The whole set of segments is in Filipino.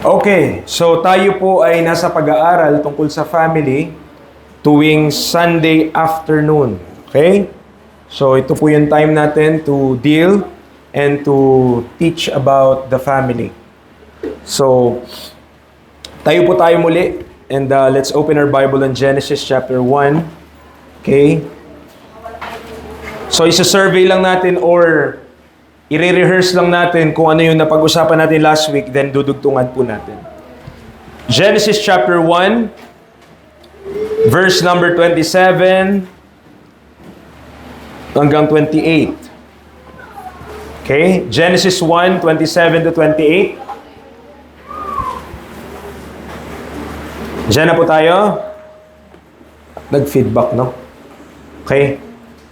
Okay, so tayo po ay nasa pag-aaral tungkol sa family tuwing Sunday afternoon. Okay? So ito po yung time natin to deal and to teach about the family. So tayo muli and let's open our Bible in Genesis chapter 1. Okay? So isa-survey lang natin or i-rehearse lang natin kung ano yung napag-usapan natin last week, then dudugtungan po natin. Genesis chapter 1, verse number 27 hanggang 28. Okay? Genesis 1, 27 to 28. Diyan na po tayo. Nag-feedback, no? Okay?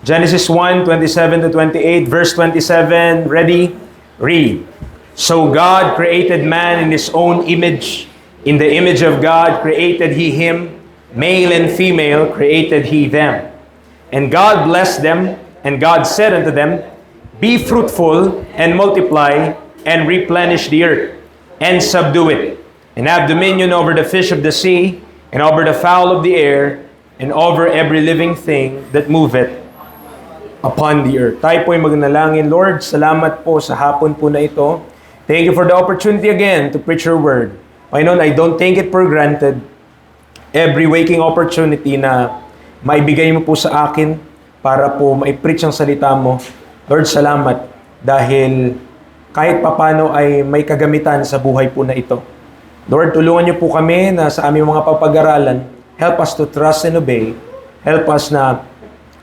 Genesis 1, 27 to 28, verse 27, ready? Read. So God created man in His own image. In the image of God created He him. Male and female created He them. And God blessed them, and God said unto them, Be fruitful, and multiply, and replenish the earth, and subdue it, and have dominion over the fish of the sea, and over the fowl of the air, and over every living thing that moveth upon the earth. Tayo po ay magnalangin. Lord, salamat po sa hapon po na ito. Thank you for the opportunity again to preach your word. Panginoon, I don't take it for granted every waking opportunity na maibigay mo po sa akin para po mai-preach ang salita mo. Lord, salamat dahil kahit papano ay may kagamitan sa buhay po na ito. Lord, tulungan niyo po kami na sa aming mga papag-aralan. Help us to trust and obey. Help us na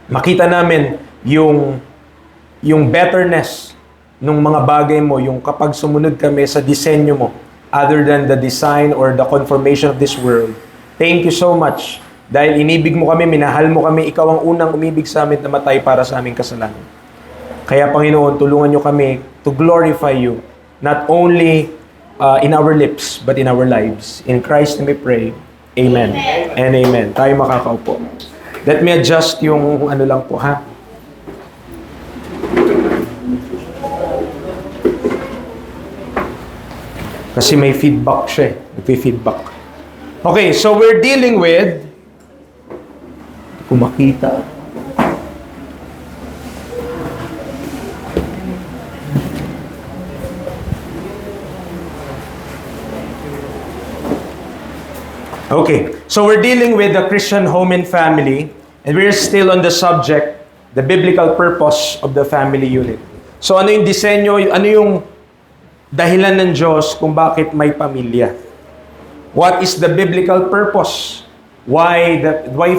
makita namin yung betterness ng mga bagay mo, yung kapag sumunod kami sa disenyo mo, other than the design or the conformation of this world. Thank you so much. Dahil inibig mo kami, minahal mo kami, ikaw ang unang umibig sa amin na matay para sa aming kasalanan. Kaya Panginoon, tulungan niyo kami to glorify you, not only in our lips, but in our lives. In Christ we pray. Amen. And amen. Tayo makakaupo. Let me adjust yung ano lang po, ha? Kasi may feedback siya eh. Nagpi-feedback. Okay, so we're dealing with... Hindi ko makita. Okay, so we're dealing with the Christian home and family, and we're still on the subject, the biblical purpose of the family unit. So ano yung disenyo, ano yung dahilan ng Diyos kung bakit may pamilya? What is the biblical purpose? Why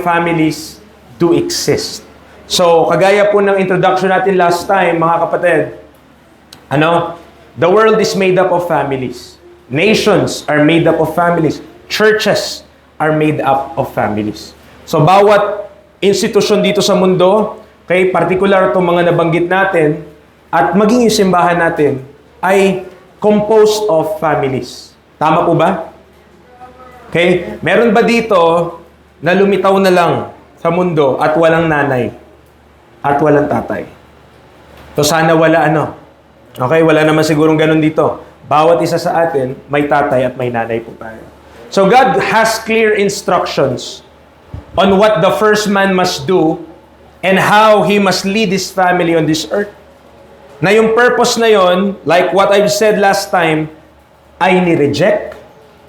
families do exist? So, kagaya po ng introduction natin last time, mga kapatid, the world is made up of families. Nations are made up of families. Churches are made up of families. So, bawat institusyon dito sa mundo, okay, particular itong mga nabanggit natin, at maging yung simbahan natin, ay composed of families. Tama po ba? Okay? Meron ba dito na lumitaw na lang sa mundo at walang nanay at walang tatay? So sana wala Okay, wala naman sigurong ganun dito. Bawat isa sa atin, may tatay at may nanay po tayo. So God has clear instructions on what the first man must do and how he must lead his family on this earth. Na yung purpose na yon, like what I've said last time, ay ni-reject,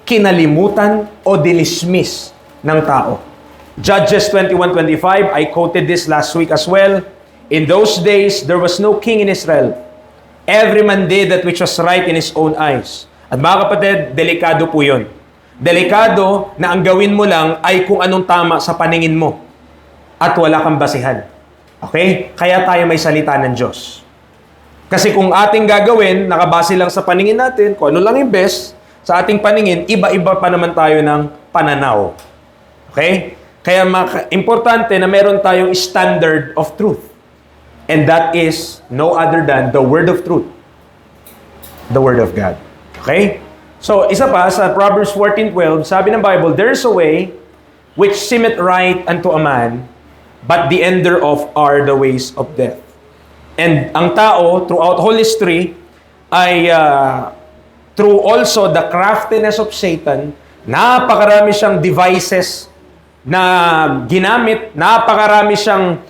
kinalimutan, o dinismiss ng tao. Judges 21:25, I quoted this last week as well. In those days, there was no king in Israel. Every man did that which was right in his own eyes. At mga kapatid, delikado po yun. Delikado na ang gawin mo lang ay kung anong tama sa paningin mo. At wala kang basihan. Okay? Kaya tayo may salita ng Diyos. Kasi kung ating gagawin, nakabase lang sa paningin natin, kung ano lang yung best, sa ating paningin, iba-iba pa naman tayo ng pananaw. Okay? Kaya importante na meron tayong standard of truth. And that is no other than the word of truth. The word of God. Okay? So, isa pa, sa Proverbs 14:12, sabi ng Bible, there's a way which seemeth right unto a man, but the ender of are the ways of death. And ang tao, throughout whole history, ay through also the craftiness of Satan, napakarami siyang devices na ginamit, napakarami siyang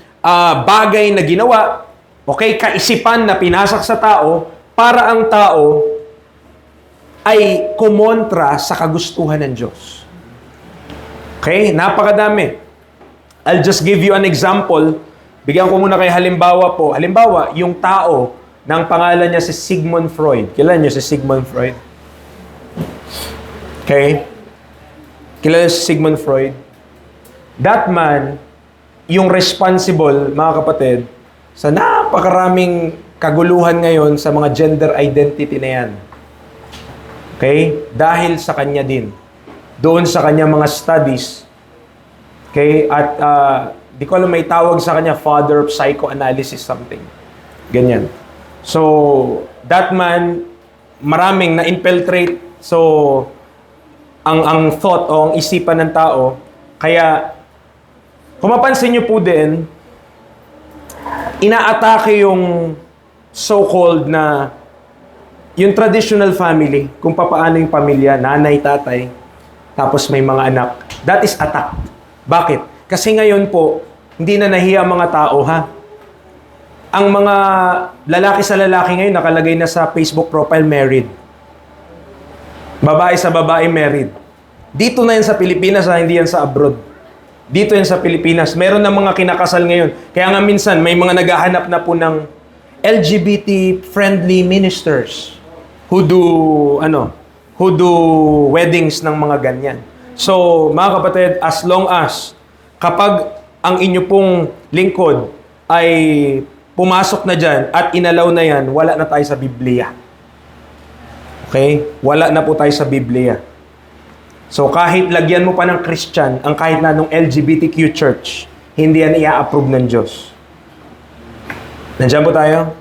bagay na ginawa, okay, kaisipan na pinasak sa tao para ang tao ay kumontra sa kagustuhan ng Diyos. Okay? Napakadami. I'll just give you an example. Bigyan ko muna kayo halimbawa po. Halimbawa, yung tao ng pangalan niya si Sigmund Freud. Kilala niyo si Sigmund Freud? Okay? Kilala si Sigmund Freud? That man, yung responsible, mga kapatid, sa napakaraming kaguluhan ngayon sa mga gender identity na yan. Okay? Dahil sa kanya din. Doon sa kanya mga studies. Okay? At di ko alam may tawag sa kanya, father of psychoanalysis something. Ganyan. So, that man, maraming na-infiltrate. So, ang thought o ang isipan ng tao, kaya, kung mapansin niyo po din, inaatake yung so-called na yung traditional family, kung papaano yung pamilya, nanay, tatay, tapos may mga anak. That is attack. Bakit? Kasi ngayon po, hindi na nahiya ang mga tao, ha? Ang mga lalaki sa lalaki ngayon, nakalagay na sa Facebook profile, married. Babae sa babae, married. Dito na yan sa Pilipinas, ha? Hindi yan sa abroad. Dito yan sa Pilipinas. Meron na mga kinakasal ngayon. Kaya nga minsan, may mga naghahanap na po ng LGBT-friendly ministers who do weddings ng mga ganyan. So, mga kapatid, as long as kapag ang inyo pong lingkod ay pumasok na dyan at inalaw na yan, wala na tayo sa Biblia. Okay? Wala na po tayo sa Biblia. So, kahit lagyan mo pa ng Christian, ang kahit na nung LGBTQ church, hindi yan i-approve ng Diyos. Nandiyan po tayo?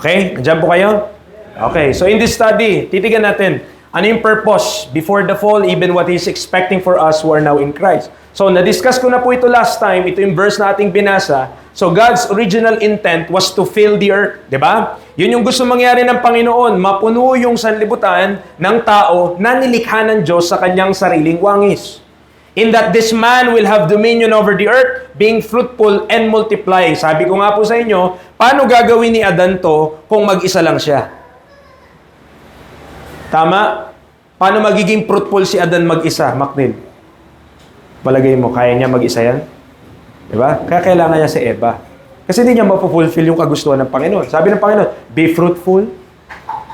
Okay? Nandiyan po kayo? Okay. So, in this study, titigan natin, ano yung purpose before the fall, even what He's expecting for us who are now in Christ. So, na-discuss ko na po ito last time. Ito yung verse na ating binasa. So, God's original intent was to fill the earth. Diba? Yun yung gusto mangyari ng Panginoon. Mapuno yung sanlibutan ng tao na nilikha ng Diyos sa kanyang sariling wangis. In that this man will have dominion over the earth, being fruitful and multiply. Sabi ko nga po sa inyo, paano gagawin ni Adan to kung mag-isa lang siya? Tama? Paano magiging fruitful si Adan mag-isa, Macnil? Palagay mo, kaya niya mag-isa yan? Diba? Kaya kailangan niya si Eva. Kasi hindi niya mapufulfill yung kagustuhan ng Panginoon. Sabi ng Panginoon, be fruitful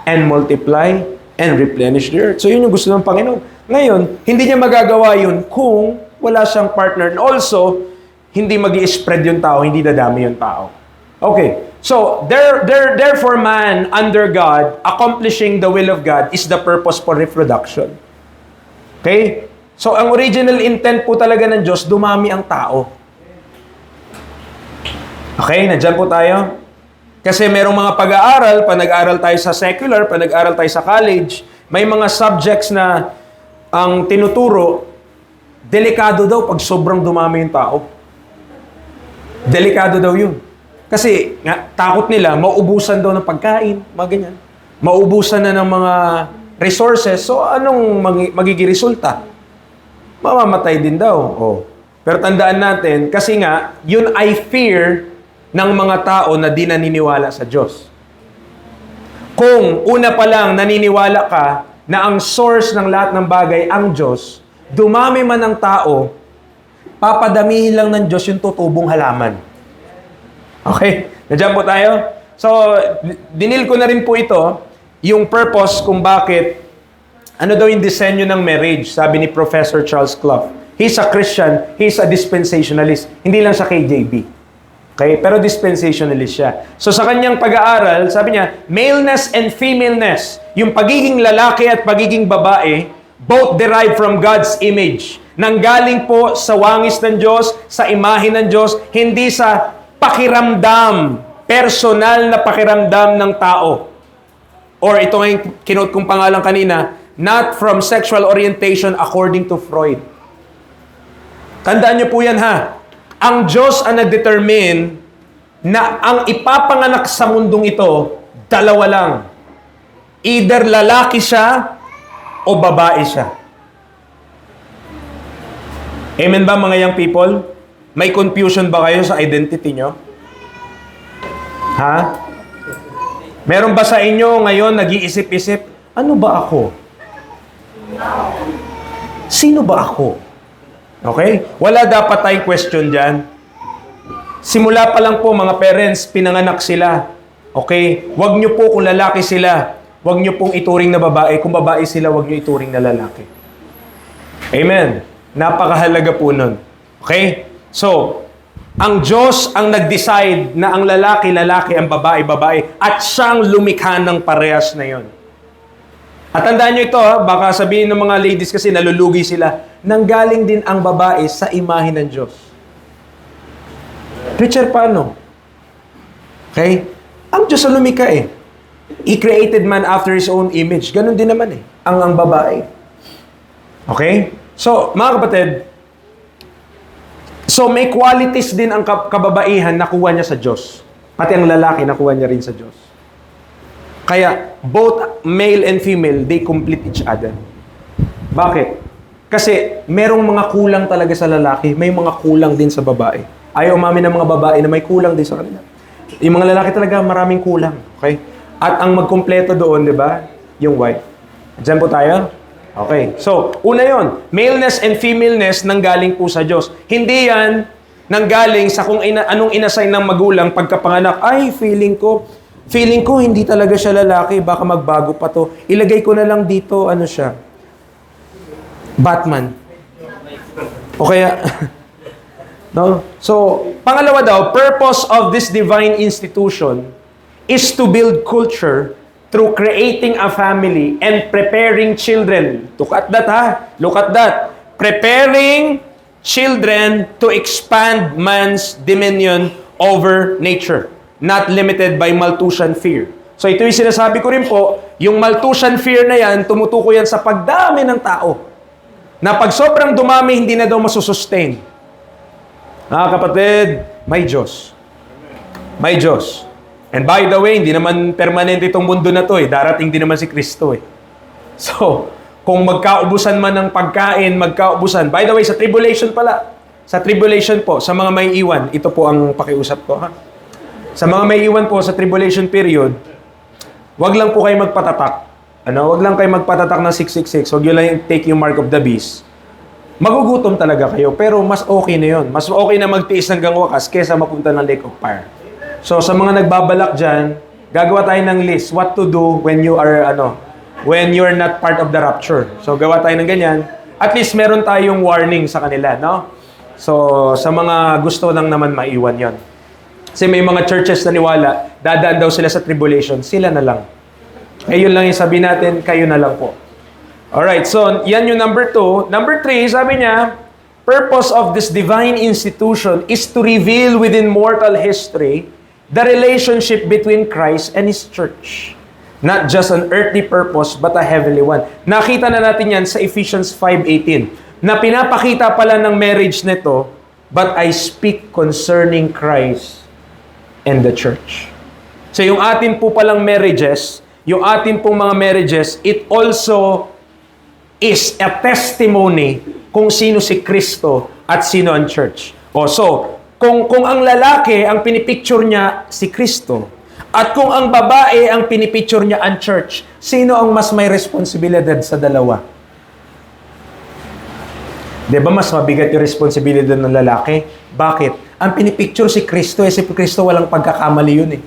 and multiply and replenish the earth. So yun yung gusto ng Panginoon. Ngayon, hindi niya magagawa yun kung wala siyang partner. And also, hindi mag-i-spread yung tao, hindi dadami yung tao. Okay. So, therefore man, under God, accomplishing the will of God is the purpose for reproduction. Okay? So, ang original intent po talaga ng Diyos, dumami ang tao. Okay? Nandiyan po tayo? Kasi merong mga pag-aaral, nag-aaral tayo sa secular, nag-aaral tayo sa college, may mga subjects na ang tinuturo, delikado daw pag sobrang dumami yung tao. Delikado daw yun. Kasi nga, takot nila, mauubusan daw ng pagkain, mga ganyan. Mauubusan na ng mga resources. So, anong magiging resulta? Mamamatay din daw. Oh. Pero tandaan natin, kasi nga, yun ay fear ng mga tao na di naniniwala sa Diyos. Kung una pa lang naniniwala ka na ang source ng lahat ng bagay ang Diyos, dumami man ang tao, papadamihin lang ng Diyos yung tutubong halaman. Okay? Nandiyan po tayo? So, dinil ko na rin po ito, yung purpose kung bakit, ano daw yung disenyo ng marriage, sabi ni Professor Charles Clough. He's a Christian, he's a dispensationalist. Hindi lang siya KJB. Okay? Pero dispensationalist siya. So, sa kanyang pag-aaral, sabi niya, maleness and femaleness, yung pagiging lalaki at pagiging babae, both derive from God's image. Nanggaling po sa wangis ng Diyos, sa imahe ng Diyos, hindi sa pakiramdam, personal na pakiramdam ng tao. Or ito nga yung kinote kong pangalan kanina, not from sexual orientation according to Freud. Tandaan niyo po yan ha. Ang Diyos ang nag-determine na ang ipapanganak sa mundong ito, dalawa lang. Either lalaki siya o babae siya. Amen ba mga young people? May confusion ba kayo sa identity nyo? Ha? Meron ba sa inyo ngayon nag-iisip-isip, ano ba ako? Sino ba ako? Okay? Wala dapat tayong question dyan. Simula pa lang po mga parents, pinanganak sila. Okay? Huwag nyo po kung lalaki sila, huwag nyo pong ituring na babae. Kung babae sila, huwag nyo ituring na lalaki. Amen. Napakahalaga po nun. Okay? So, ang Diyos ang nag-decide na ang lalaki, ang babae, at siyang lumikha ng parehas na yon. At tandaan nyo ito, baka sabihin ng mga ladies kasi nalulugi sila, nanggaling din ang babae sa imahe ng Diyos. Preacher, paano? Okay? Ang Diyos ang lumikha eh. He created man after His own image. Ganon din naman eh. Ang babae. Okay? So, mga kapatid, so may qualities din ang kababaihan nakuha niya sa Diyos. Pati ang lalaki nakuha niya rin sa Diyos. Kaya, both male and female, they complete each other. Bakit? Kasi, merong mga kulang talaga sa lalaki, may mga kulang din sa babae. Ayaw umamin ng mga babae na may kulang din sa kanila. Yung mga lalaki talaga, maraming kulang. Okay? At ang magkumpleto doon, di ba? Yung wife. Diyan po tayo? Okay. So, una yon, maleness and femaleness nanggaling po sa Diyos. Hindi yan nanggaling sa kung anong inassign ng magulang pagkapanganak. Ay, feeling ko hindi talaga siya lalaki, baka magbago pa to. Ilagay ko na lang dito, ano siya? Batman. O kaya, no? So, pangalawa daw, purpose of this divine institution is to build culture through creating a family and preparing children. Look at that, ha? Look at that. Preparing children to expand man's dominion over nature. Not limited by Malthusian fear. So ito yung sinasabi ko rin po, yung Malthusian fear na yan, tumutuko yan sa pagdami ng tao. Na pag sobrang dumami, hindi na daw masusustain. Kapatid, may Diyos. May Diyos. And by the way, hindi naman permanente itong mundo na to eh. Darating din naman si Kristo eh. So, kung magkaubusan man ng pagkain, magkaubusan. By the way, sa tribulation pala. Sa tribulation po, sa mga may iwan, ito po ang pakiusap ko ha. Sa mga may iwan po sa tribulation period, wag lang po kayo magpatatak. Wag lang kayo magpatatak ng 666. Wag yun lang take yung mark of the beast. Magugutom talaga kayo, pero mas okay na yun. Mas okay na magtiis hanggang wakas kesa mapunta ng lake of fire. So, sa mga nagbabalak dyan, gagawa tayo ng list. What to do when you are, when you're not part of the rapture. So, gawa tayo ng ganyan. At least, meron tayong warning sa kanila, no? So, sa mga gusto lang naman maiwan yon. Kasi may mga churches na niwala, dadaan daw sila sa tribulation. Sila na lang. Ayun lang yung sabi natin, kayo na lang po. Alright, so, yan yung number 2. Number 3, sabi niya, purpose of this divine institution is to reveal within mortal history the relationship between Christ and His church. Not just an earthly purpose, but a heavenly one. Nakita na natin yan sa Ephesians 5:18, na pinapakita pala ng marriage nito, but I speak concerning Christ and the church. So yung atin po palang marriages, yung atin pong mga marriages, it also is a testimony kung sino si Kristo at sino ang church. So, kung ang lalaki, ang pinipicture niya si Kristo, at kung ang babae, ang pinipicture niya ang church, sino ang mas may responsibilidad sa dalawa? Diba mas mabigat yung responsibilidad ng lalaki? Bakit? Ang pinipicture si Kristo, si Kristo walang pagkakamali yun eh.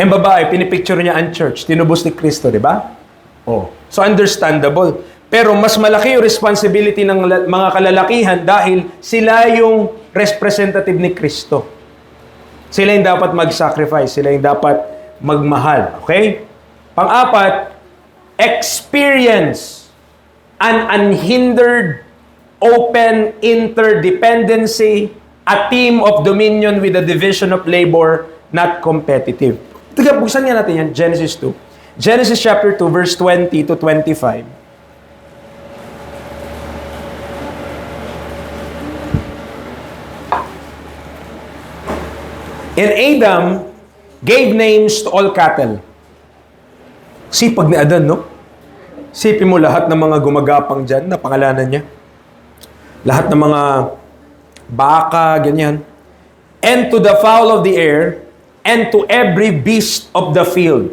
Ang babae, pinipicture niya ang church, tinubos ni Kristo, di ba? So understandable. Pero mas malaki yung responsibility ng mga kalalakihan dahil sila yung representative ni Kristo. Sila yung dapat mag-sacrifice. Sila yung dapat magmahal. Okay? Pang-apat, experience an unhindered, open interdependency, a team of dominion with a division of labor, not competitive. Buksan nga natin yan, Genesis 2. Genesis chapter 2, verse 20 to 25. And Adam gave names to all cattle, Sipag ni Adan, no? Sipin mo lahat ng mga gumagapang dyan na pangalanan niya. Lahat ng mga baka, ganyan. And to the fowl of the air, and to every beast of the field.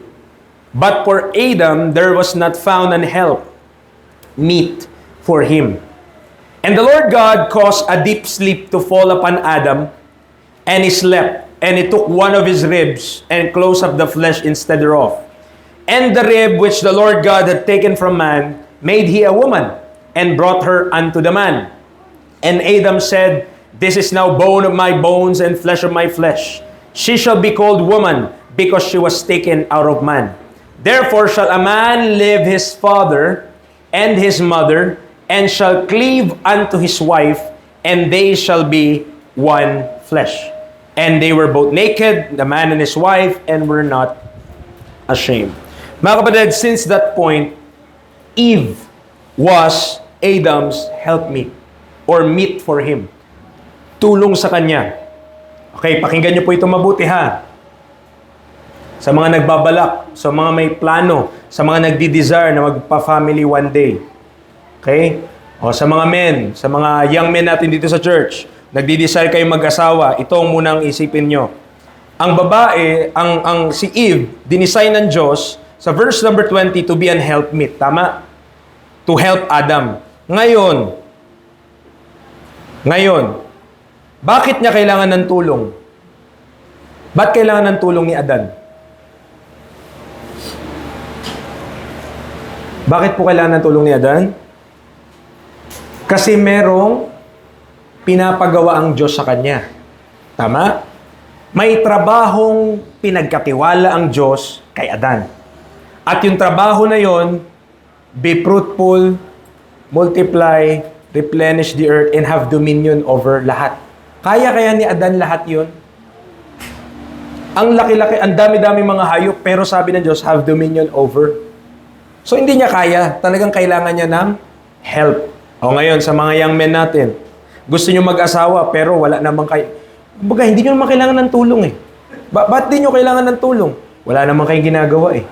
But for Adam, there was not found an help meet for him. And the Lord God caused a deep sleep to fall upon Adam, and he slept. And he took one of his ribs, and closed up the flesh instead thereof. And the rib which the Lord God had taken from man, made he a woman, and brought her unto the man. And Adam said, This is now bone of my bones, and flesh of my flesh. She shall be called woman, because she was taken out of man. Therefore shall a man leave his father and his mother, and shall cleave unto his wife, and they shall be one flesh. And they were both naked, the man and his wife, and were not ashamed. Mga kapatid, since that point, Eve was Adam's helpmeet, or meet for him. Tulong sa kanya. Okay, pakinggan niyo po ito mabuti ha. Sa mga nagbabalak, sa mga may plano, sa mga nagdi-desire na magpa-family one day. Okay? O sa mga men, sa mga young men natin dito sa church, nagdi-desire kayo mag-asawa, ito ang munang isipin nyo. Ang babae, si Eve, dinisign ng Diyos sa verse number 20 to be an helpmeet. Tama? To help Adam. Ngayon, bakit niya kailangan ng tulong? Ba't kailangan ng tulong ni Adan? Bakit po kailangan ng tulong ni Adan? Kasi merong pinapagawa ang Diyos sa kanya. Tama? May trabahong pinagkatiwala ang Diyos kay Adan. At yung trabaho na yon, be fruitful, multiply, replenish the earth, and have dominion over lahat. Kaya ni Adan lahat yun? Ang laki-laki, ang dami-dami mga hayop, pero sabi ng Diyos, have dominion over. So hindi niya kaya. Talagang kailangan niya ng help. O ngayon, sa mga young men natin, gusto niyo mag-asawa, pero wala namang kayo. Baga, hindi niyo naman kailangan ng tulong eh. Ba't di niyo kailangan ng tulong? Wala namang kayong ginagawa eh.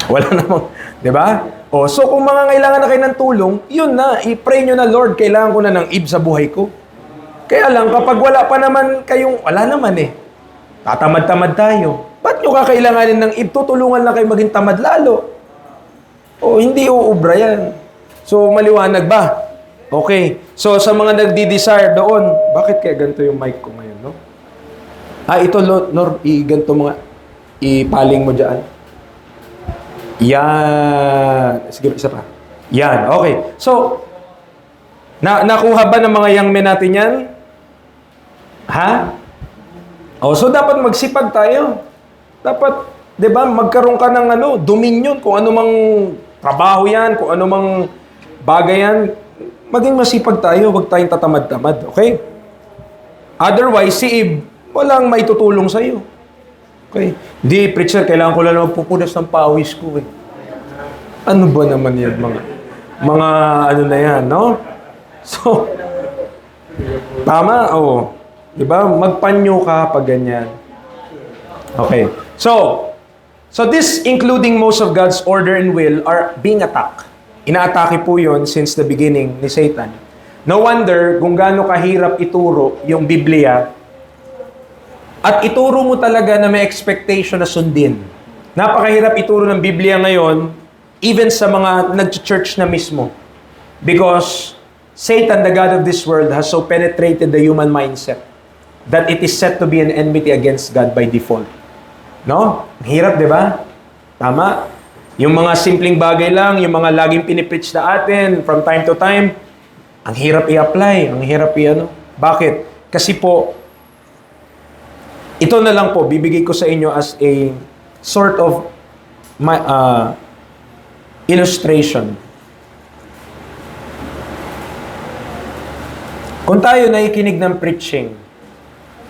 Wala namang, di ba? O, so kung mga kailangan na kayo ng tulong, yun na, i-pray niyo na, Lord, kailangan ko na ng Eve sa buhay ko. Kaya lang, kapag wala pa naman kayong, wala naman eh. Tatamad-tamad tayo. Ba't nyo kakailanganin ng Eve? Tutulungan lang kayo maging tamad lalo. O, hindi uubra yan. So, maliwanag ba? Okay. So, sa mga nagdi-desire doon, bakit kaya ganito yung mic ko ngayon, no? Ito, Lord, ganito mga, ipaling mo dyan. Yan. Sige, isa pa. Yan. Okay. So, nakuha ba ng mga young men natin yan? Ha? So dapat magsipag tayo. Dapat, 'di ba, magkaroon ka ng dominion kung ano mang trabaho 'yan, kung ano mang bagay 'yan, maging masipag tayo, huwag tayong tatamad-tamad, okay? Otherwise, si Eve, walang maitutulong sa iyo. Okay? Di, preacher, kailangan ko lang magpupunas ng pawis ko eh. Ano ba naman 'yan, mga ano na 'yan, no? So, tama, diba? Magpanyo ka pag ganyan. Okay. So this, including most of God's order and will, are being attacked. Inaatake po yun since the beginning ni Satan. No wonder kung gaano kahirap ituro yung Biblia at ituro mo talaga na may expectation na sundin. Napakahirap ituro ng Biblia ngayon, even sa mga nag-church na mismo. Because Satan, the God of this world, has so penetrated the human mindset that it is set to be an enmity against God by default. No? Hirap, di ba? Tama? Yung mga simpleng bagay lang, yung mga laging pinipreach na atin from time to time, ang hirap i-apply, ang hirap Bakit? Kasi po, ito na lang po, bibigay ko sa inyo as a sort of illustration. Kung tayo nakikinig ng preaching,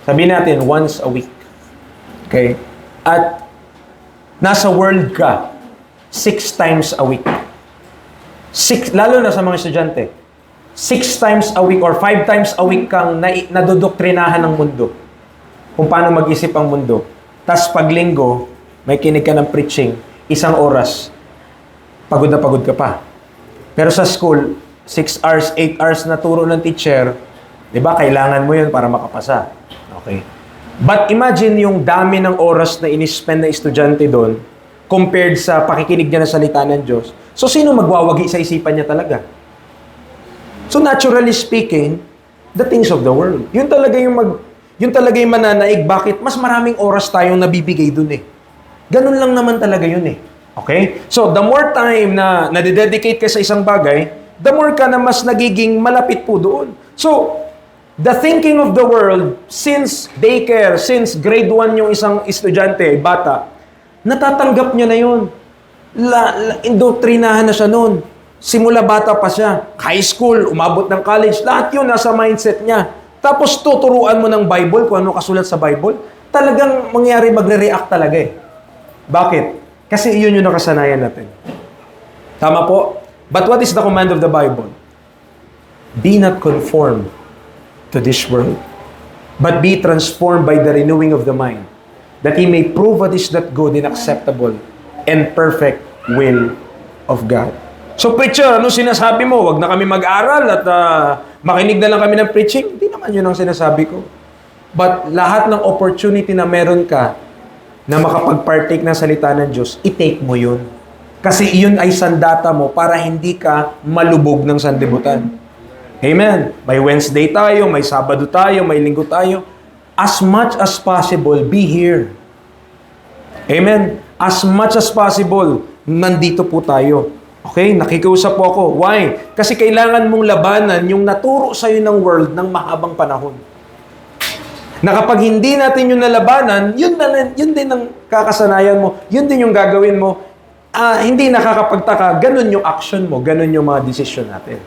sabihin natin once a week. Okay? At nasa world ka 6 times a week. Lalo na sa mga estudyante. 6 times a week or 5 times a week kang nadodoktrinahan ng mundo. Kung paano mag-isip ang mundo. Tapos pag linggo, may kinig ka ng preaching. isang oras, pagod na pagod ka pa. Pero sa school, 6 hours, 8 hours na turo ng teacher, di ba, kailangan mo yun para makapasa. Okay. But imagine yung dami ng oras na inispend na estudyante doon compared sa pakikinig niya ng salita ng Diyos. So, sino magwawagi sa isipan niya talaga? So, naturally speaking, the things of the world. Yun talaga yung mananaig. Bakit? Mas maraming oras tayong nabibigay doon eh. Ganun lang naman talaga yun eh. Okay? So, the more time na nadededicate ka sa isang bagay, the more ka na mas nagiging malapit po doon. So, the thinking of the world, since daycare, since grade 1 yung isang estudyante, bata, natatanggap niya na yun. Indoktrinahan na siya noon. Simula bata pa siya. High school, umabot ng college, lahat yun nasa mindset niya. Tapos tuturuan mo ng Bible, kung ano kasulat sa Bible, talagang mangyari magre-react talaga eh. Bakit? Kasi iyon yung nakasanayan natin. Tama po? But what is the command of the Bible? Be not conformed to this world, but be transformed by the renewing of the mind, that ye may prove what is that good and acceptable and perfect will of God. So preacher, ano sinasabi mo? Wag na kami mag-aral at makinig na lang kami ng preaching? Hindi naman yun ang sinasabi ko. But lahat ng opportunity na meron ka na makapag-partake ng salita ng Diyos, i-take mo yun. Kasi iyon ay sandata mo para hindi ka malubog ng sanlibutan. Amen. May Wednesday tayo, may Sabado tayo, may Linggo tayo. As much as possible, be here. Amen. As much as possible, nandito po tayo. Okay? Nakikiusap po ako. Why? Kasi kailangan mong labanan yung naturo sa'yo ng world ng mahabang panahon. Na kapag hindi natin yung nalabanan, yun din ang kakasanayan mo, yun din yung gagawin mo, hindi nakakapagtaka, ganun yung action mo, ganun yung mga desisyon natin.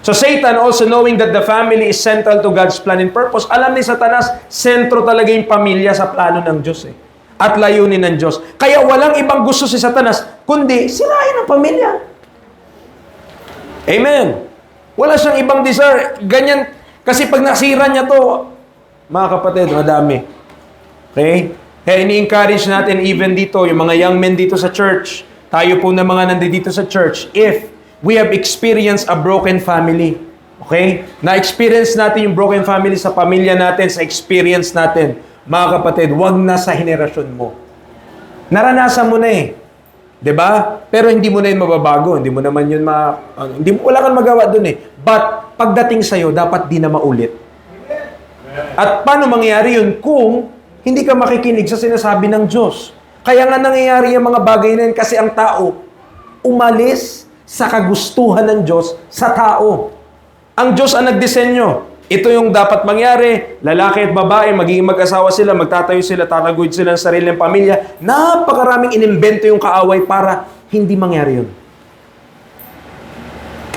So Satan, also knowing that the family is central to God's plan and purpose, alam ni Satanas, sentro talaga yung pamilya sa plano ng Diyos eh. At layunin ng Diyos. Kaya walang ibang gusto si Satanas, kundi sirain ang pamilya. Amen. Wala siyang ibang desire. Ganyan, kasi pag nasira niya to, mga kapatid, madami. Okay? Kaya ini-encourage natin even dito, yung mga young men dito sa church, tayo po na mga nandito sa church, if we have experienced a broken family, okay? Na-experience natin yung broken family sa pamilya natin, sa experience natin, mga kapatid, wag na sa henerasyon mo. Naranasan mo na eh. 'Di ba? Pero hindi mo na yun mababago. Hindi mo naman yun wala kang magawa dun eh. But, pagdating sa'yo, dapat di na maulit. At paano mangyayari yun kung hindi ka makikinig sa sinasabi ng Diyos? Kaya nga nangyayari yung mga bagay na yun kasi ang tao umalis sa kagustuhan ng Diyos sa tao. Ang Diyos ang nagdisenyo. Ito yung dapat mangyari. Lalaki at babae, magiging mag-asawa sila, magtatayo sila, tataguyod sila ng sariling pamilya. Napakaraming inimbento yung kaaway para hindi mangyari yun.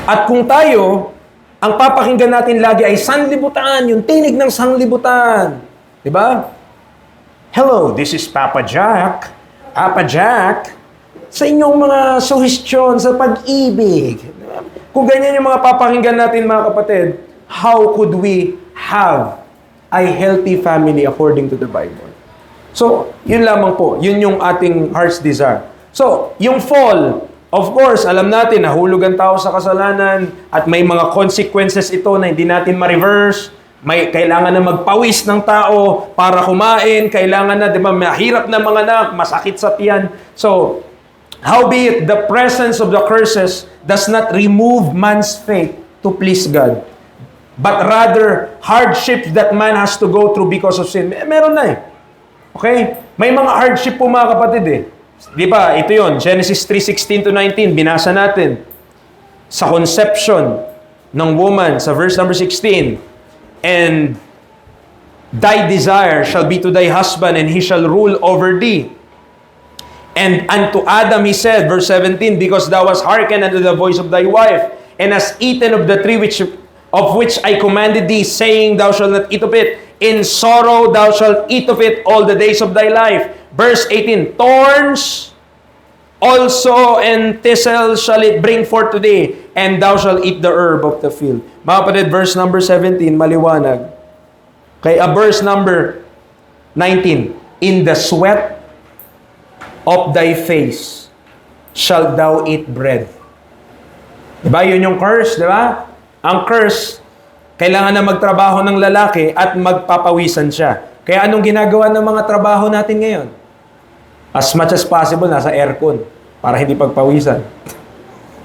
At kung tayo, ang papakinggan natin lagi ay sanlibutan, yung tinig ng sanlibutan. Diba? Hello, this is Papa Jack. Papa Jack, sa inyong mga suhestyon sa pag-ibig. Kung ganyan yung mga papakinggan natin, mga kapatid, how could we have a healthy family according to the Bible? So, yun lamang po. Yun yung ating heart's desire. So, yung fall, of course, alam natin, nahulog ang tao sa kasalanan at may mga consequences ito na hindi natin ma-reverse. May kailangan na magpawis ng tao para kumain. Kailangan na, di ba, mahirap na mga anak, masakit sa tiyan. So, howbeit, the presence of the curses does not remove man's faith to please God, but rather hardships that man has to go through because of sin. Meron na eh. Okay? May mga hardship po mga kapatid eh. Di ba? Ito yon, Genesis 3:16 to 19, binasa natin. Sa conception ng woman, sa verse number 16, and thy desire shall be to thy husband, and he shall rule over thee. And unto Adam he said, verse 17, because thou hast hearkened unto the voice of thy wife, and hast eaten of the tree of which I commanded thee, saying, thou shalt not eat of it. In sorrow thou shalt eat of it all the days of thy life. Verse 18, thorns also and thistles shall it bring forth to thee, and thou shalt eat the herb of the field. Mga kapatid, verse number 17, maliwanag. Kaya verse number 19, in the sweat of thy face shalt thou eat bread. Diba? Yun yung curse, diba? Ang curse, kailangan na magtrabaho ng lalaki at magpapawisan siya. Kaya anong ginagawa ng mga trabaho natin ngayon? As much as possible, nasa aircon para hindi pagpawisan.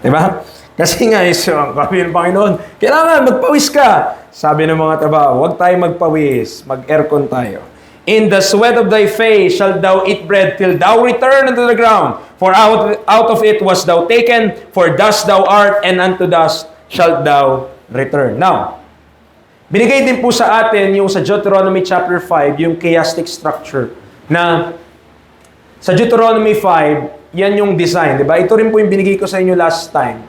Diba? Kasi nga, sabi ng Panginoon, kailangan magpawis ka. Sabi ng mga trabaho, huwag tayo magpawis, mag-aircon tayo. In the sweat of thy face shalt thou eat bread till thou return unto the ground. For out of it was thou taken, for dust thou art, and unto dust shalt thou return. Now, binigay din po sa atin yung sa Deuteronomy chapter 5, yung chiastic structure, na sa Deuteronomy 5, yan yung design, di ba? Ito rin po yung binigay ko sa inyo last time.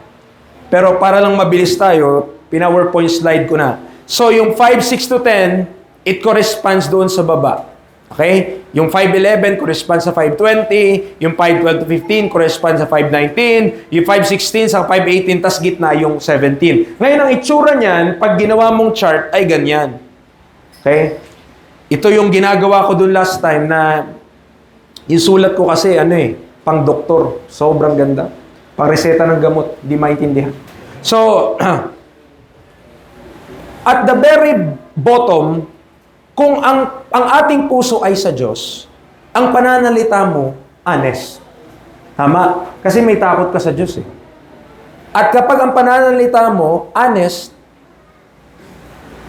Pero para lang mabilis tayo, pina-PowerPoint slide ko na. So, yung 5, 6 to 10, it corresponds doon sa baba. Okay? Yung 5:11 corresponds sa 5:20, yung 5:12 to 15 corresponds sa 5:19, yung 5:16 sa 5:18, tas gitna yung 17. Ngayon, ang itsura niyan, pag ginawa mong chart, ay ganyan. Okay? Ito yung ginagawa ko doon last time na yung sulat ko kasi, pang doktor. Sobrang ganda. Pang reseta ng gamot. Hindi maintindihan. So, at the very bottom, kung ang ating puso ay sa Diyos, ang pananalita mo, honest. Tama? Kasi may takot ka sa Diyos eh. At kapag ang pananalita mo, honest,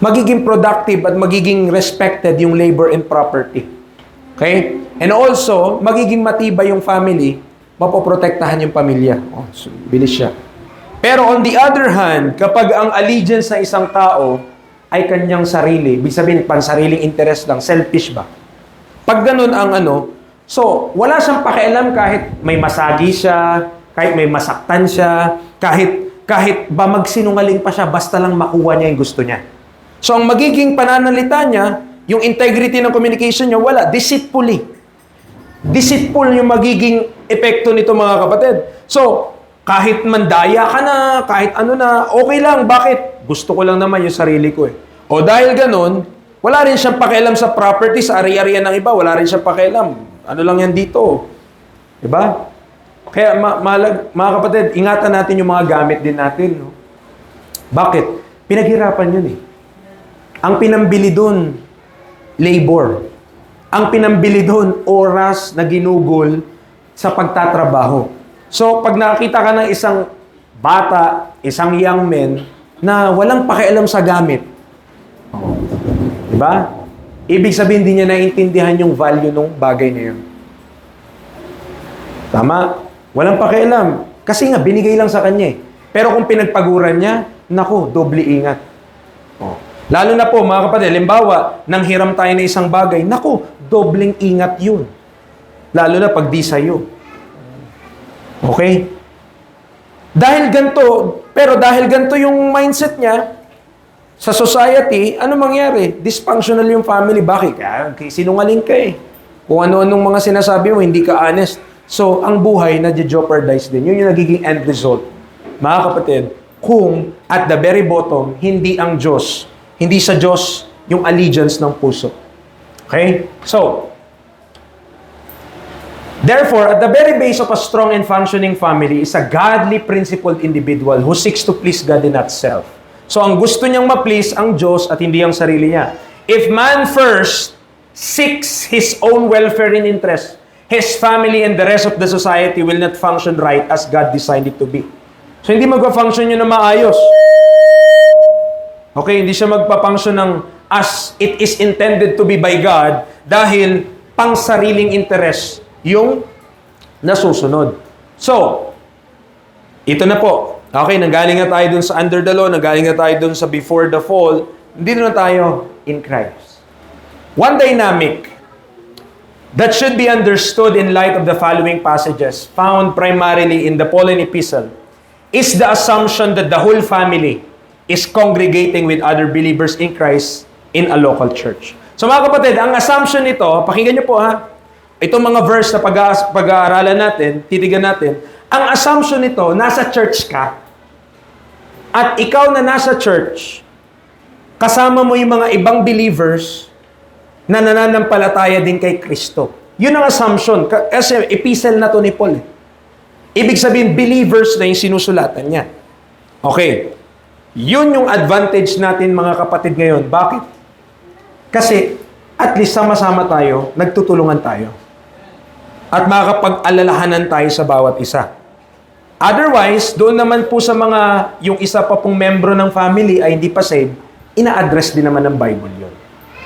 magiging productive at magiging respected yung labor and property. Okay? And also, magiging matibay yung family, mapoprotektahan yung pamilya. Oh, so, bilis siya. Pero on the other hand, kapag ang allegiance ng isang tao ay kanyang sarili, ibig sabihin, pansariling interest lang, selfish ba? Pag ganun ang so, wala siyang pakialam kahit may masagi siya, kahit may masaktan siya, kahit ba magsinungaling pa siya, basta lang makuha niya yung gusto niya. So, ang magiging pananalita niya, yung integrity ng communication niya, wala, deceitfully. Deceitful yung magiging epekto nito, mga kapatid. So, kahit mandaya ka na, kahit okay lang. Bakit? Gusto ko lang naman yung sarili ko eh. O dahil ganun, wala rin siyang pakialam sa property, sa ari-arian ng iba. Wala rin siyang pakialam. Ano lang yan dito? Diba? Kaya mga kapatid, ingatan natin yung mga gamit din natin. No? Bakit? Pinaghirapan yun eh. Ang pinambili doon, labor. Ang pinambili doon, oras na ginugol sa pagtatrabaho. So, pag nakakita ka ng isang bata, isang young man, na walang pakialam sa gamit, diba? Ibig sabihin, hindi niya naiintindihan yung value ng bagay na yun. Tama? Walang pakialam. Kasi nga, binigay lang sa kanya eh. Pero kung pinagpaguran niya, naku, doble ingat. Lalo na po, mga kapatid, limbawa, nang hiram tayo na isang bagay, naku, dobleng ingat yun. Lalo na pag di sa'yo. Okay? Dahil ganito yung mindset niya, sa society, ano mangyari? Dysfunctional yung family. Bakit? Kaya sinungaling ka eh. Kung ano-anong mga sinasabi mo, hindi ka honest. So, ang buhay na-jeopardize din. Yun yung nagiging end result. Mga kapatid, kung at the very bottom, hindi ang Diyos, hindi sa Diyos yung allegiance ng puso. Okay? So, therefore, at the very base of a strong and functioning family is a godly, principled individual who seeks to please God and not self. So, ang gusto niyang ma-please ang Diyos at hindi ang sarili niya. If man first seeks his own welfare and interest, his family and the rest of the society will not function right as God designed it to be. So, hindi magpa-function yun na maayos. Okay, hindi siya magpa-function ng as it is intended to be by God dahil pang-sariling interest yung nasusunod. So, ito na po. Okay, nanggaling na tayo dun sa under the law, nanggaling na tayo dun sa before the fall. Hindi na tayo in Christ. One dynamic that should be understood in light of the following passages found primarily in the Pauline epistle is the assumption that the whole family is congregating with other believers in Christ in a local church. So mga kapatid, ang assumption nito, pakinggan niyo po ha, itong mga verse na pag-aaralan natin, titigan natin, ang assumption nito, nasa church ka, at ikaw na nasa church, kasama mo yung mga ibang believers na nananampalataya din kay Kristo. Yun ang assumption. Kasi epistle na to ni Paul. Ibig sabihin, believers na yung sinusulatan niya. Okay. Yun yung advantage natin mga kapatid ngayon. Bakit? Kasi at least sama-sama tayo, nagtutulungan tayo. At makakapag-alalahanan tayo sa bawat isa. Otherwise, doon naman po sa mga, yung isa pa pong membro ng family ay hindi pa saved, ina-address din naman ng Bible yun.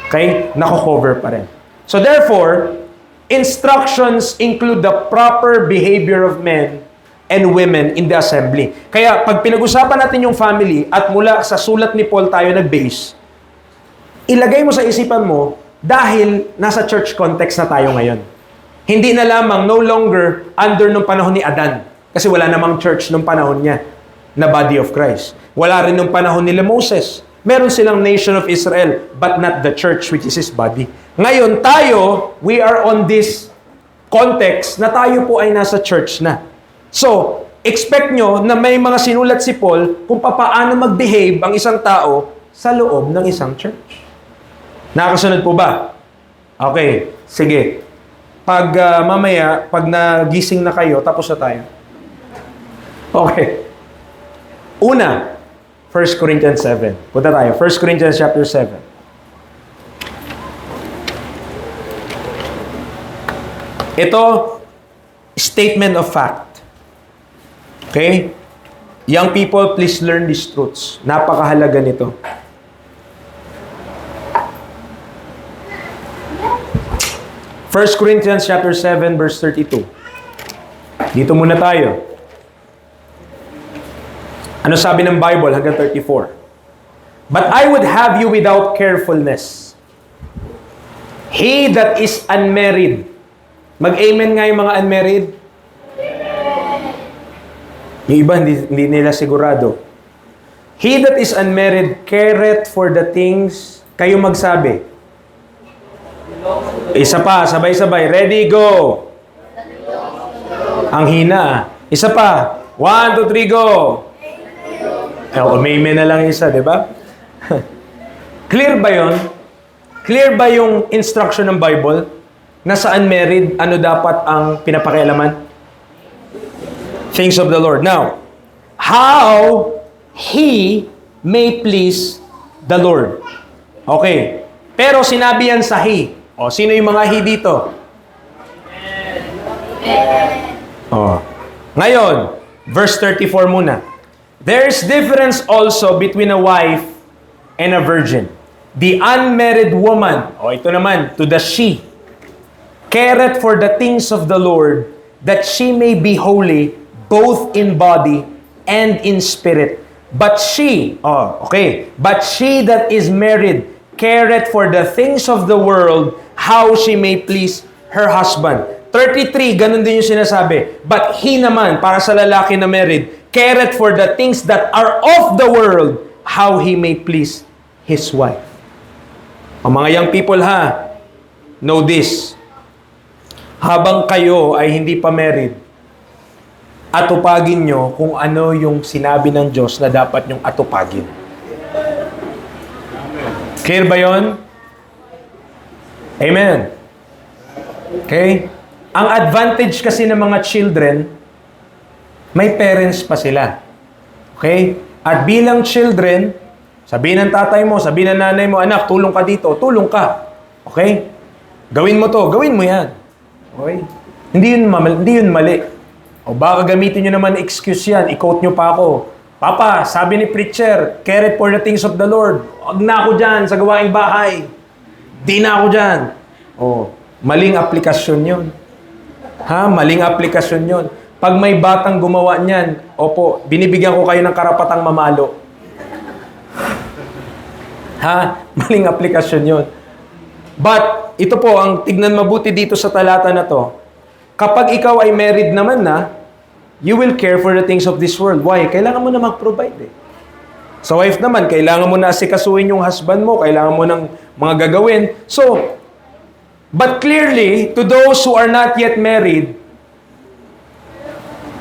Okay? Nako-cover pa rin. So therefore, instructions include the proper behavior of men and women in the assembly. Kaya pag pinag-usapan natin yung family at mula sa sulat ni Paul tayo nag-base, ilagay mo sa isipan mo dahil nasa church context na tayo ngayon. Hindi na lamang, no longer under nung panahon ni Adan. Kasi wala namang church nung panahon niya na body of Christ. Wala rin nung panahon nila Moses. Meron silang nation of Israel, but not the church which is his body. Ngayon tayo, we are on this context na tayo po ay nasa church na. So, expect nyo na may mga sinulat si Paul kung paano mag-behave ang isang tao sa loob ng isang church. Nakakasunod po ba? Okay, sige. Pag mamaya, pag nagising na kayo, tapos na tayo. Okay. Una, 1 Corinthians 7. Punta tayo. 1 Corinthians chapter 7. Ito, statement of fact. Okay? Young people, please learn these truths. Napakahalaga nito. 1 Corinthians chapter 7 verse 32. Dito muna tayo. Ano sabi ng Bible hanggang 34? But I would have you without carefulness. He that is unmarried. Mag-amen nga yung mga unmarried. Yung iba, hindi nila sigurado. He that is unmarried careth for the things. Kayo magsabi. Isa pa, sabay-sabay. Ready, go! Ang hina. Isa pa. 1, 2, 3, go! May na lang isa, di ba? Clear ba yon? Clear ba yung instruction ng Bible? Na sa unmarried, ano dapat ang pinapakialaman? Things of the Lord. Now, how he may please the Lord. Okay. Pero sinabi yan sa he. O, sino yung mga he dito? O. Ngayon, verse 34 muna. There's difference also between a wife and a virgin. The unmarried woman, o ito naman, to the she, careth for the things of the Lord, that she may be holy, both in body and in spirit. But she that is married, careth for the things of the world, how she may please her husband. 33, ganun din yung sinasabi. But he naman, para sa lalaki na married, careth for the things that are of the world, how he may please his wife. O mga young people ha, know this. Habang kayo ay hindi pa married, atupagin nyo kung ano yung sinabi ng Diyos na dapat nyong atupagin. Clear ba yun? Amen. Okay? Ang advantage kasi ng mga children, may parents pa sila. Okay? At bilang children, sabihin ng tatay mo, sabihin ng nanay mo, anak, tulong ka dito, tulong ka. Okay? Gawin mo to, gawin mo yan. Okay? Hindi yun mali. O baka gamitin nyo naman excuse yan, i-quote nyo pa ako. Papa, sabi ni preacher, careth for the things of the Lord. Huwag na ako dyan sa gawaing bahay. Di na ako dyan. O, maling aplikasyon yun. Ha? Maling aplikasyon yun. Pag may batang gumawa niyan, opo, binibigyan ko kayo ng karapatang mamalo. Ha? Maling aplikasyon yun. But, ito po, ang tignan mabuti dito sa talata na to, kapag ikaw ay married naman na, you will care for the things of this world. Why? Kailangan mo na mag-provide eh. Sa wife naman, kailangan mo na asikasuhin yung husband mo, kailangan mo ng mga gagawin. So, but clearly, to those who are not yet married,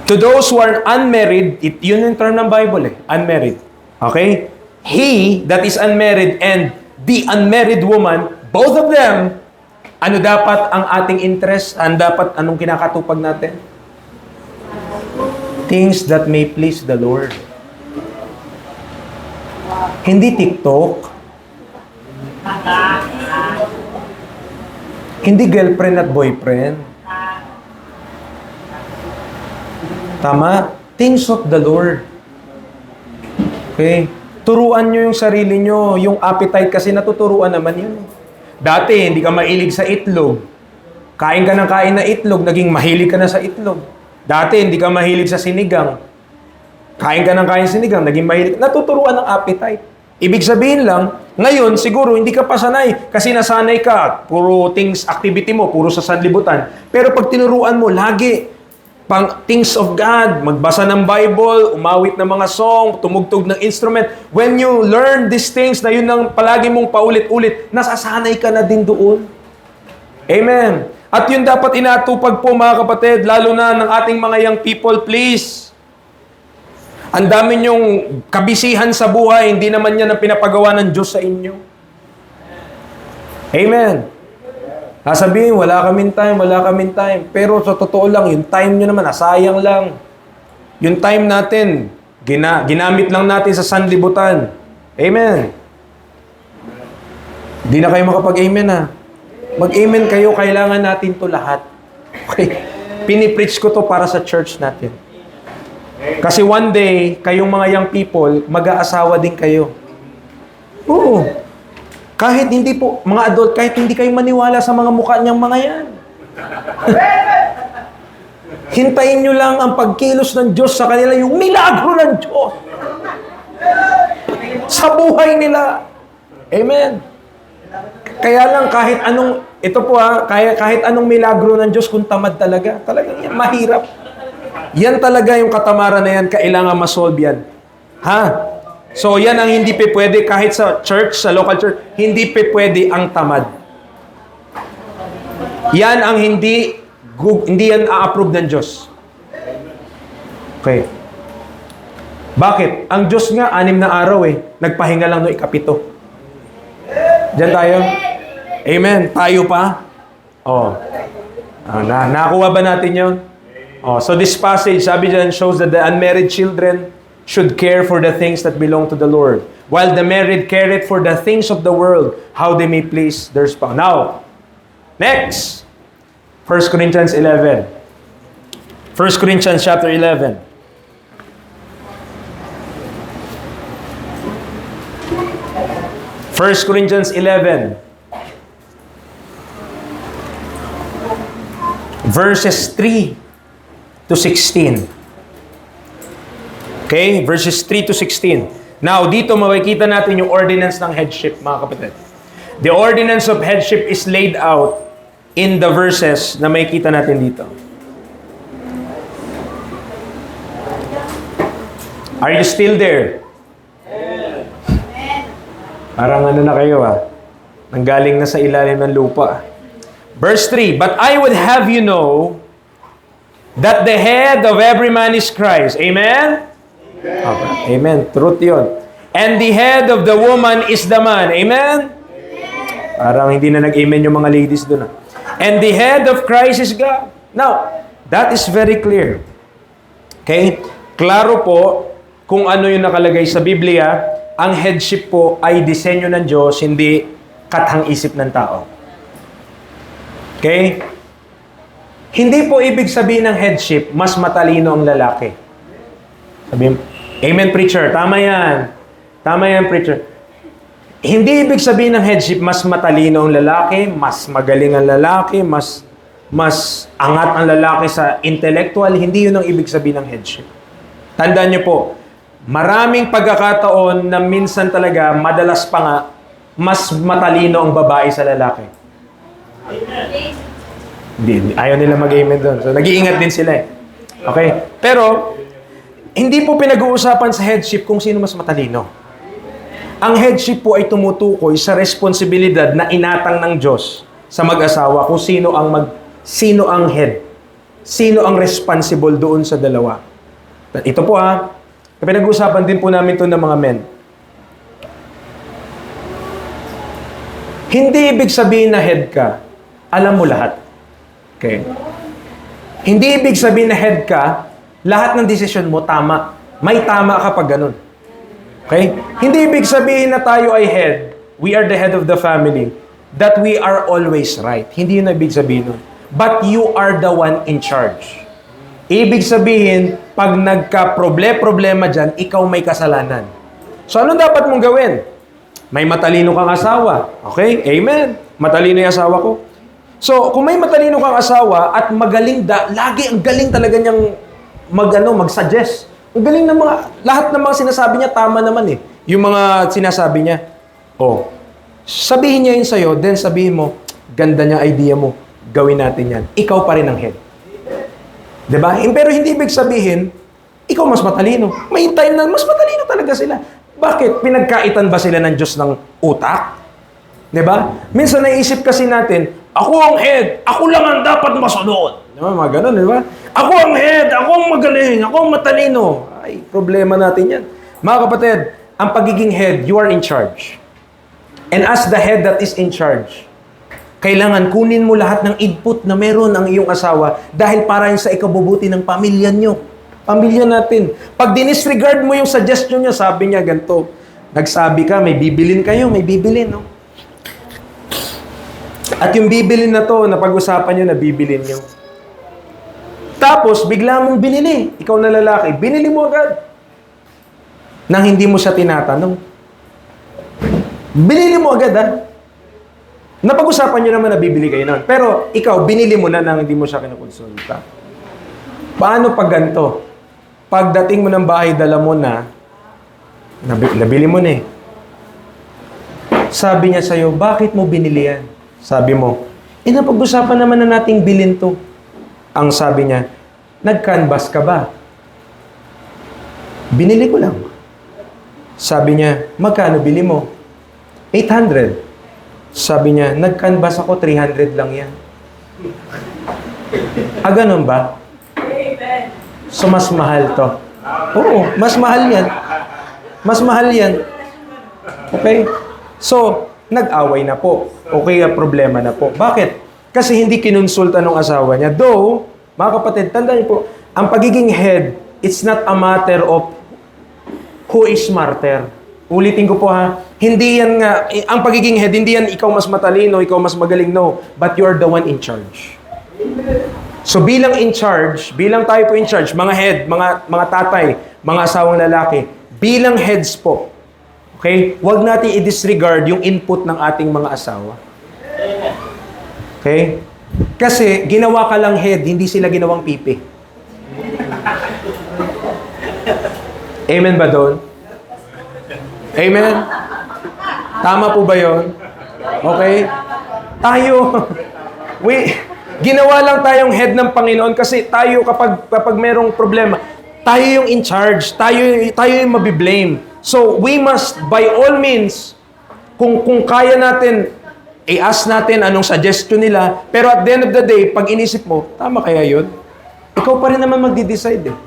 to those who are unmarried, yun yung term ng Bible eh, unmarried. Okay? He that is unmarried and the unmarried woman, both of them, ano dapat ang ating interest? Anong kinakatupag natin? Things that may please the Lord. Hindi TikTok. Hindi girlfriend at boyfriend. Tama? Things of the Lord. Okay? Turuan nyo yung sarili nyo. Yung appetite kasi natuturuan naman yun. Dati, hindi ka mahilig sa itlog. Kain ka ng kain na itlog, naging mahilig ka na sa itlog. Dati, hindi ka mahilig sa sinigang. Kain ka ng kain sinigang, naging mahilig. Natuturuan ng appetite. Ibig sabihin lang, ngayon, siguro, hindi ka pa sanay. Kasi nasanay ka, puro things, activity mo, puro sa sanlibutan. Pero pag tinuruan mo, lagi, pang things of God, magbasa ng Bible, umawit ng mga song, tumugtog ng instrument. When you learn these things na yun ang palagi mong paulit-ulit, nasasanay ka na din doon. Amen. At yun dapat inatupag po mga kapatid, lalo na ng ating mga young people, please. Ang dami niyong kabisihan sa buhay, hindi naman yan ang pinapagawa ng Diyos sa inyo. Amen. Sasabihin, wala kaming time. Pero sa totoo lang, yung time nyo naman, nasayang lang. Yung time natin, ginamit lang natin sa sanlibutan. Amen. Hindi na kayo makapag-amen ha. Mag-amen kayo, kailangan natin to lahat. Okay? Pinipreach ko to para sa church natin. Kasi one day, kayong mga young people, mag-aasawa din kayo. Oo. Kahit hindi po, mga adult, kahit hindi kayo maniwala sa mga mukha niyang mga yan. Hintayin nyo lang ang pagkilos ng Diyos sa kanila, yung milagro ng Diyos. Sa buhay nila. Amen. Kaya lang, kahit anong, ito po kahit anong milagro ng Diyos, kung tamad talaga, talagang yan, mahirap. Yan talaga yung katamaran na yan, kailangan masolve yan. Ha? So, yan ang hindi pwede kahit sa church, sa local church, hindi pwede ang tamad. Yan ang hindi yan a-approve ng Diyos. Okay. Bakit? Ang Diyos nga, 6 na araw nagpahinga lang no ikapito. Diyan tayo? Amen. Tayo pa? Nakuha ba natin yun? So this passage, sabi dyan, shows that the unmarried children should care for the things that belong to the Lord, while the married careth for the things of the world, how they may please their spouse. Now, next, 1 Corinthians 11. 1 Corinthians chapter 11. First Corinthians 11. Verses 3 to 16. Okay? Verses 3 to 16. Now, dito makikita natin yung ordinance ng headship, mga kapatid. The ordinance of headship is laid out in the verses na makikita natin dito. Are you still there? Parang ano na kayo nanggaling na sa ilalim ng lupa. Verse 3, but I would have you know that the head of every man is Christ. Amen? Okay. Amen. Truth yun. And the head of the woman is the man. Amen? Parang hindi na nag-amen yung mga ladies doon. And the head of Christ is God. Now, that is very clear. Okay? Klaro po kung ano yung nakalagay sa Biblia. Ang headship po ay disenyo ng Diyos, hindi kathang-isip ng tao. Okay? Hindi po ibig sabihin ng headship, mas matalino ang lalaki. Sabihin, amen, preacher. Tama yan. Tama yan, preacher. Hindi ibig sabihin ng headship, mas matalino ang lalaki, mas magaling ang lalaki, mas angat ang lalaki sa intellectual. Hindi yun ang ibig sabihin ng headship. Tandaan niyo po, maraming pagkakataon na minsan talaga, madalas pa nga, mas matalino ang babae sa lalaki. Hindi, ayaw nila mag-amen doon. So, nag-iingat din sila Okay? Pero, hindi po pinag-uusapan sa headship kung sino mas matalino. Ang headship po ay tumutukoy sa responsibilidad na inatang ng Diyos sa mag-asawa kung sino ang head. Sino ang responsible doon sa dalawa. Ito po pinag-uusapan din po namin ito ng mga men. Hindi ibig sabihin na head ka, alam mo lahat. Okay? Hindi ibig sabihin na head ka, lahat ng desisyon mo tama. May tama kapag ganun. Okay? Hindi ibig sabihin na tayo ay head, we are the head of the family, that we are always right. Hindi yun ibig sabihin nun. But you are the one in charge. Ibig sabihin, pag nagka-problema dyan, ikaw may kasalanan. So, ano dapat mong gawin? May matalino kang asawa. Okay? Amen. Matalino yung asawa ko. So, kung may matalino kang asawa at magaling, lagi ang galing talaga niyang mag-suggest. Ang galing ng lahat ng mga sinasabi niya, tama naman eh. Yung mga sinasabi niya. Oh, sabihin niya yun sa'yo, then sabihin mo, ganda niya idea mo, gawin natin yan. Ikaw pa rin ang head. Diba? Pero hindi ibig sabihin, ikaw mas matalino. May time na mas matalino talaga sila. Bakit? Pinagkaitan ba sila ng Diyos ng utak? Diba? Minsan naisip kasi natin, ako ang head, ako lang ang dapat masunod. Diba? Mga ganun, diba? Ako ang head, ako ang magaling, ako ang matalino. Ay, problema natin yan. Mga kapatid, ang pagiging head, you are in charge. And as the head that is in charge, kailangan kunin mo lahat ng input na meron ang iyong asawa dahil para yun sa ikabubuti ng pamilya nyo. Pamilya natin. Pag dinisregard mo yung suggestion niya, sabi niya ganito, nagsabi ka, may bibilin kayo, may bibilin, no? At yung bibilin na to, napag-usapan nyo na bibilin nyo. Tapos, bigla mong binili. Ikaw na lalaki, binili mo agad. Nang hindi mo siya tinatanong. Binili mo agad, ha? Napag-usapan nyo naman na bibili kayo nun. Pero, ikaw, binili mo na nang hindi mo siya kinukonsulta. Paano pag ganito? Pagdating mo ng bahay, dala mo na, nabili mo na eh. Sabi niya sa'yo, bakit mo binili yan? Sabi mo, napag-usapan naman na nating bilhin to. Ang sabi niya, nag-canvas ka ba? Binili ko lang. Sabi niya, magkano bili mo? 800. Sabi niya, nag-canvas ako, 300 lang yan. Ganun ba? So, mas mahal to. Oo, mas mahal yan. Mas mahal yan. Okay? So, nag-away na po. Okay, problema na po. Bakit? Kasi hindi kinonsulta ng asawa niya. Though, mga kapatid, tandaan niyo po, ang pagiging head, it's not a matter of who is smarter. Ulitin ko po ha, hindi yan nga, ang pagiging head, hindi yan ikaw mas matalino, ikaw mas magaling, no. But you're the one in charge. So bilang in charge, bilang tayo po in charge, mga head, mga tatay, mga asawang lalaki, bilang heads po, okay, huwag natin i-disregard yung input ng ating mga asawa. Okay? Kasi ginawa ka lang head, hindi sila ginawang pipi. Amen ba doon? Amen? Tama po ba yun? Okay? Tayo, ginawa lang tayong head ng Panginoon kasi tayo kapag merong problema, tayo yung in charge, tayo yung mabiblame. So, we must, by all means, kung kaya natin, i-ask natin anong suggestion nila, pero at the end of the day, pag inisip mo, tama kaya yun? Ikaw pa rin naman magdi-decide eh.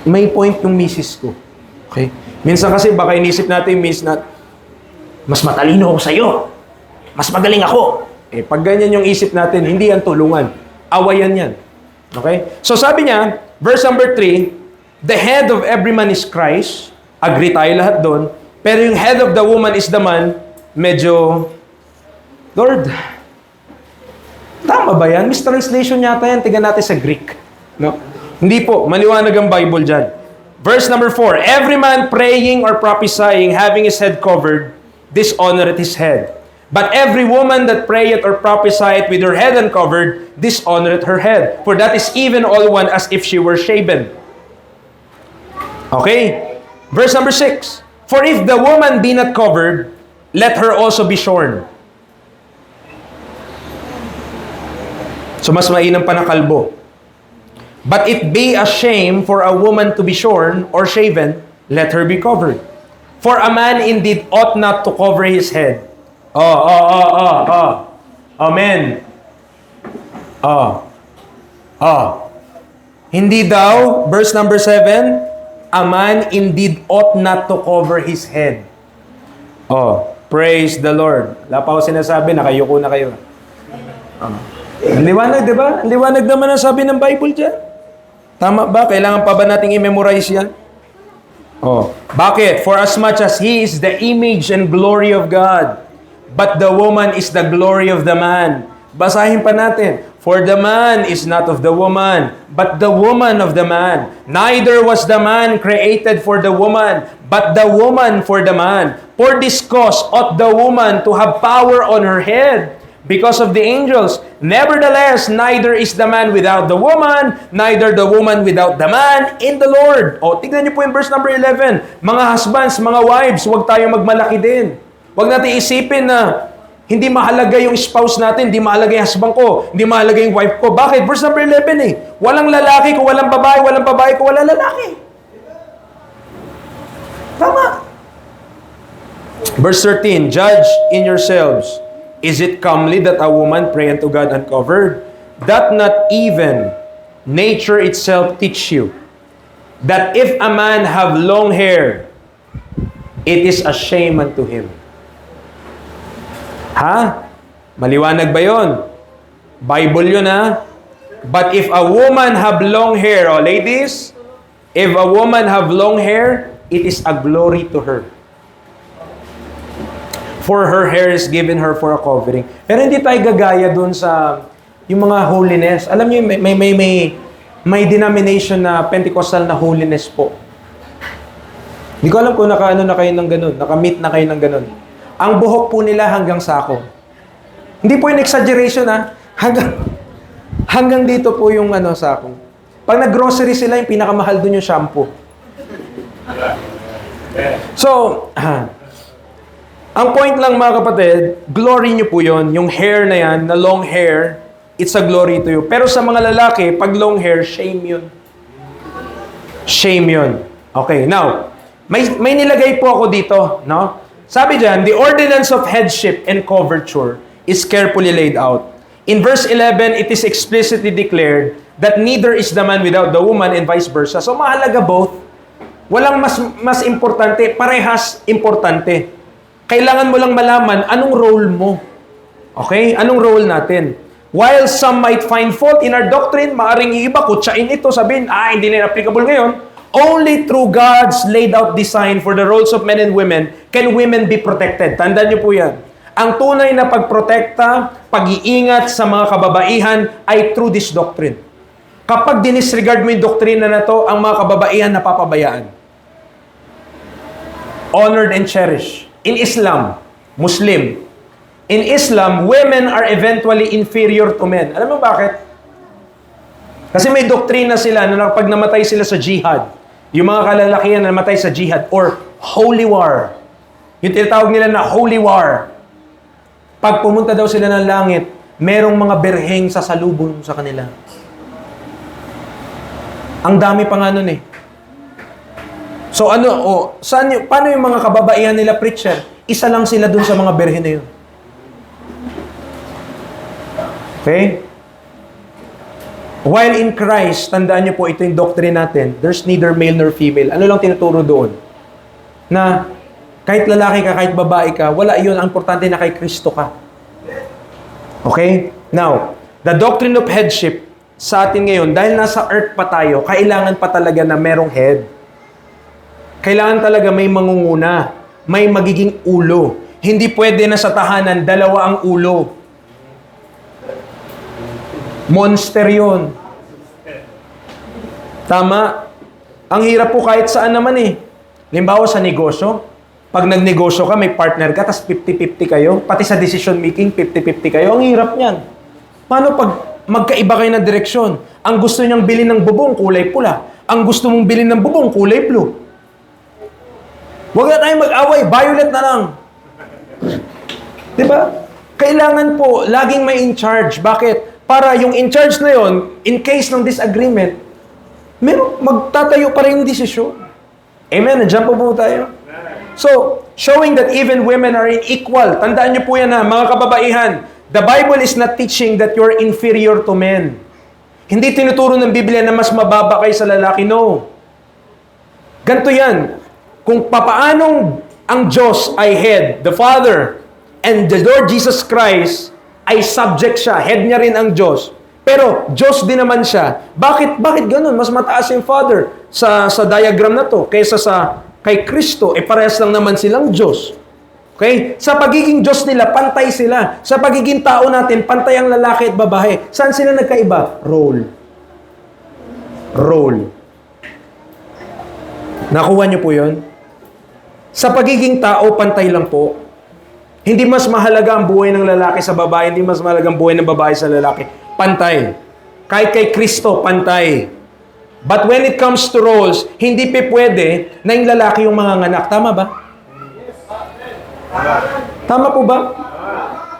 May point yung misis ko. Okay? Minsan kasi baka inisip natin, miss, na mas matalino ako sa'yo. Mas magaling ako. Pag ganyan yung isip natin, hindi yan tulungan. Awayan yan. Okay? So sabi niya, verse number 3, the head of every man is Christ. Agree tayo lahat doon. Pero yung head of the woman is the man, medyo, Lord, tama ba yan? Mistranslation yata yan. Tingnan natin sa Greek. No? Hindi po. Maliwanag ang Bible dyan. Verse number 4, every man praying or prophesying, having his head covered, dishonoreth his head. But every woman that prayeth or prophesieth with her head uncovered, dishonoreth her head. For that is even all one as if she were shaven. Okay? Verse number 6, for if the woman be not covered, let her also be shorn. So mas mainam pa na kalbo. But it be a shame for a woman to be shorn or shaven, let her be covered. For a man indeed ought not to cover his head. Amen. Hindi daw, verse number 7, a man indeed ought not to cover his head. Praise the Lord. Wala pa ako sinasabi, nakayuko na kayo. Ang liwanag, di ba? Ang liwanag naman ang sabi ng Bible dyan. Tama ba? Kailangan pa ba nating i-memorize yan? Oh. Bakit? For as much as he is the image and glory of God, but the woman is the glory of the man. Basahin pa natin. For the man is not of the woman, but the woman of the man. Neither was the man created for the woman, but the woman for the man. For this cause ought the woman to have power on her head, because of the angels. Nevertheless, neither is the man without the woman, neither the woman without the man in the Lord. O, tignan niyo po yung verse number 11. Mga husbands, mga wives, huwag tayo magmalaki din. Huwag natin isipin na hindi mahalaga yung spouse natin, hindi mahalaga yung husband ko, hindi mahalaga yung wife ko. Bakit? Verse number 11 eh. Walang lalaki kung walang babae kung walang lalaki. Tama. Verse 13, judge in yourselves. Is it comely that a woman pray unto God uncovered? That not even nature itself teach you that if a man have long hair, it is a shame unto him. Ha? Maliwanag ba yun? Bible yun ha? But if a woman have long hair, oh ladies, if a woman have long hair, it is a glory to her. For her hair is given her for a covering. Pero hindi tayo gagaya dun sa yung mga holiness. Alam niyo, may denomination na Pentecostal na holiness po. Hindi ko alam kung nakaano na kayo ng ganun, nakamit na kayo ng ganun. Ang buhok po nila hanggang sako. Hindi po yung exaggeration ha. Hanggang dito po yung sako. Pag nag-grocery sila, yung pinakamahal dun yung shampoo. So, ang point lang mga kapatid, glory nyo po yun. Yung hair na yan, na long hair, it's a glory to you. Pero sa mga lalaki, pag long hair, shame yun. Shame yun. Okay, now, may nilagay po ako dito, no? Sabi dyan, the ordinance of headship and coverture is carefully laid out. In verse 11, it is explicitly declared that neither is the man without the woman and vice versa. So mahalaga both. Walang mas importante, parehas importante. Kailangan mo lang malaman anong role mo. Okay? Anong role natin? While some might find fault in our doctrine, maaring iiba, kutsain ito, sabihin, hindi na applicable ngayon. Only through God's laid out design for the roles of men and women can women be protected. Tandaan niyo po yan. Ang tunay na pagprotekta, pag-iingat sa mga kababaihan ay through this doctrine. Kapag dinisregard mo yung doktrina na to, ang mga kababaihan napapabayaan. Honored and cherished. In Islam, Muslim, in Islam, women are eventually inferior to men. Alam mo bakit? Kasi may doktrina sila na pag namatay sila sa jihad, yung mga kalalakihan na namatay sa jihad or holy war, yung tinatawag nila na holy war, pag pumunta daw sila ng langit, merong mga berheng sasalubong sa kanila. Ang dami pa nga nun eh. So paano yung mga kababaihan nila preacher? Isa lang sila dun sa mga berhe na yun. Okay? While in Christ, tandaan niyo po ito yung doctrine natin, there's neither male nor female. Ano lang tinuturo doon? Na kahit lalaki ka, kahit babae ka, wala yun. Ang importante na kay Kristo ka. Okay? Now, the doctrine of headship sa atin ngayon, dahil nasa earth pa tayo, kailangan pa talaga na merong head. Kailangan talaga may mangunguna, may magiging ulo. Hindi pwede na sa tahanan, dalawa ang ulo. Monster yun. Tama? Ang hirap po kahit saan naman eh. Limbawa sa negosyo, pag nagnegosyo ka, may partner ka, tas 50-50 kayo, pati sa decision making, 50-50 kayo, ang hirap niyan. Paano pag magkaiba kayo ng direksyon? Ang gusto niyang bilhin ng bubong, kulay pula. Ang gusto mong bilhin ng bubong, kulay blue. Huwag na tayong mag-away, violet na lang. Diba? Kailangan po, laging may in charge. Bakit? Para yung in charge na yon, in case ng disagreement, magtatayo pa rin yung desisyon. Amen? Nandiyan po tayo. So, showing that even women are equal. Tandaan niyo po yan mga kababaihan. The Bible is not teaching that you're inferior to men. Hindi tinuturo ng Biblia na mas mababa kayo sa lalaki. No. Ganito yan. Kung papaanong ang Diyos ay head, the Father, and the Lord Jesus Christ ay subject siya, head niya rin ang Diyos. Pero Diyos din naman siya. Bakit ganun? Mas mataas yung Father sa diagram na to kaysa kay Kristo. Parehas lang naman silang Diyos. Okay? Sa pagiging Diyos nila, pantay sila. Sa pagiging tao natin, pantay ang lalaki at babae. Saan sila nagkaiba? Role. Nakuha niyo po yun? Sa pagiging tao, pantay lang po. Hindi mas mahalaga ang buhay ng lalaki sa babae, hindi mas mahalaga ang buhay ng babae sa lalaki. Pantay. Kahit kay Kristo, pantay. But when it comes to roles, hindi pwede na yung lalaki yung mga anak. Tama ba? Tama po ba?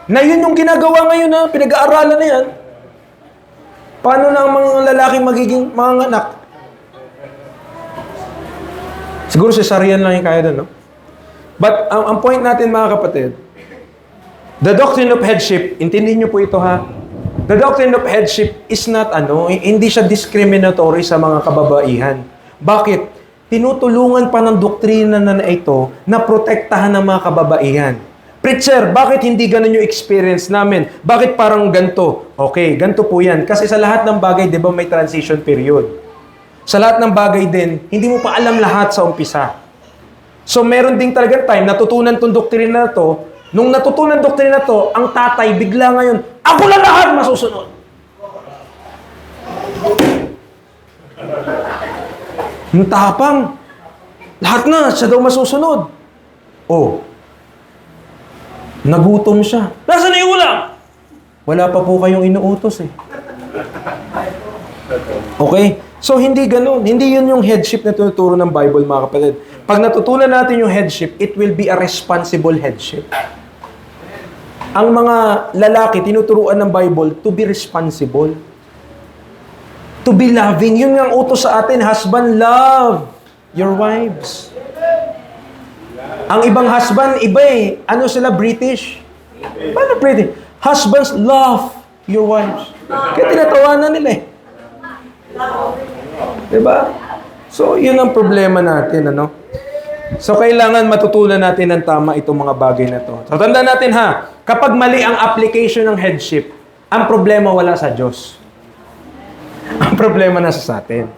Na yun yung ginagawa ngayon na pinag-aaralan na yan. Paano na ang mga lalaki magiging mga anak? Siguro cesarian lang yung kaya doon, no? But ang point natin, mga kapatid, the doctrine of headship, intindihin niyo po ito, ha? The doctrine of headship is not hindi siya discriminatory sa mga kababaihan. Bakit? Tinutulungan pa ng doktrina na ito na protektahan ng mga kababaihan. Preacher, bakit hindi ganun yung experience namin? Bakit parang ganito? Okay, ganito po yan. Kasi sa lahat ng bagay, di ba may transition period? Sa lahat ng bagay din, hindi mo pa alam lahat sa umpisa. So meron ding talagang time, natutunan tong doktrina na to. Nung natutunan doktrina na to, ang tatay bigla ngayon, ako na lahat masusunod. Yung tapang, lahat na, siya daw masusunod. Oh, nagutom siya. Nasaan na yung ulam? Wala pa po kayong inuutos eh. Okay? So, hindi ganun. Hindi yun yung headship na tinuturo ng Bible, mga kapatid. Pag natutunan natin yung headship, it will be a responsible headship. Ang mga lalaki, tinuturuan ng Bible to be responsible. To be loving. Yun ang utos sa atin, husband, love your wives. Ang ibang husband, iba eh. Ano sila, British? Paano British? Husbands, love your wives. Kaya tinatawanan nila eh. Diba? So, yun ang problema natin, So, kailangan matutunan natin ng tama itong mga bagay na to. So, tandaan natin ha, kapag mali ang application ng headship, ang problema wala sa Diyos. Ang problema nasa sa atin.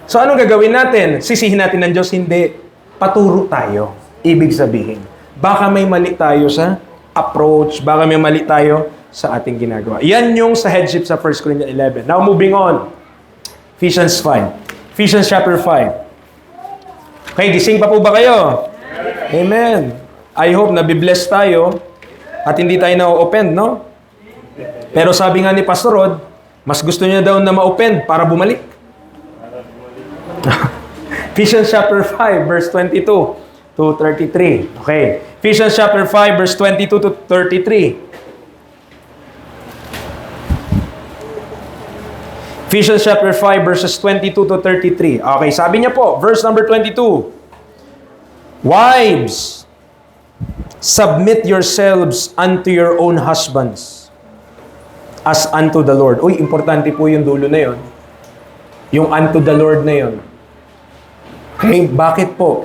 So, anong gagawin natin? Sisihin natin ng Diyos? Hindi. Paturo tayo. Ibig sabihin, baka may mali tayo sa approach, baka may mali tayo sa ating ginagawa. Yan yung sa headship sa 1 Corinthians 11. Now, moving on. Ephesians 5. Ephesians chapter 5. Okay, gising pa po ba kayo? Amen. I hope na bibless tayo at hindi tayo na-offend, no? Pero sabi nga ni Pastor Rod, mas gusto niya daw na ma-offend para bumalik. Ephesians chapter 5, verse 22 to 33. Okay. Ephesians chapter 5, verse 22 to 33. Ephesians chapter 5, verses 22 to 33. Okay, sabi niya po, verse number 22. Wives, submit yourselves unto your own husbands as unto the Lord. Uy, importante po yung dulo na yon. Yung unto the Lord na yon. Okay, bakit po?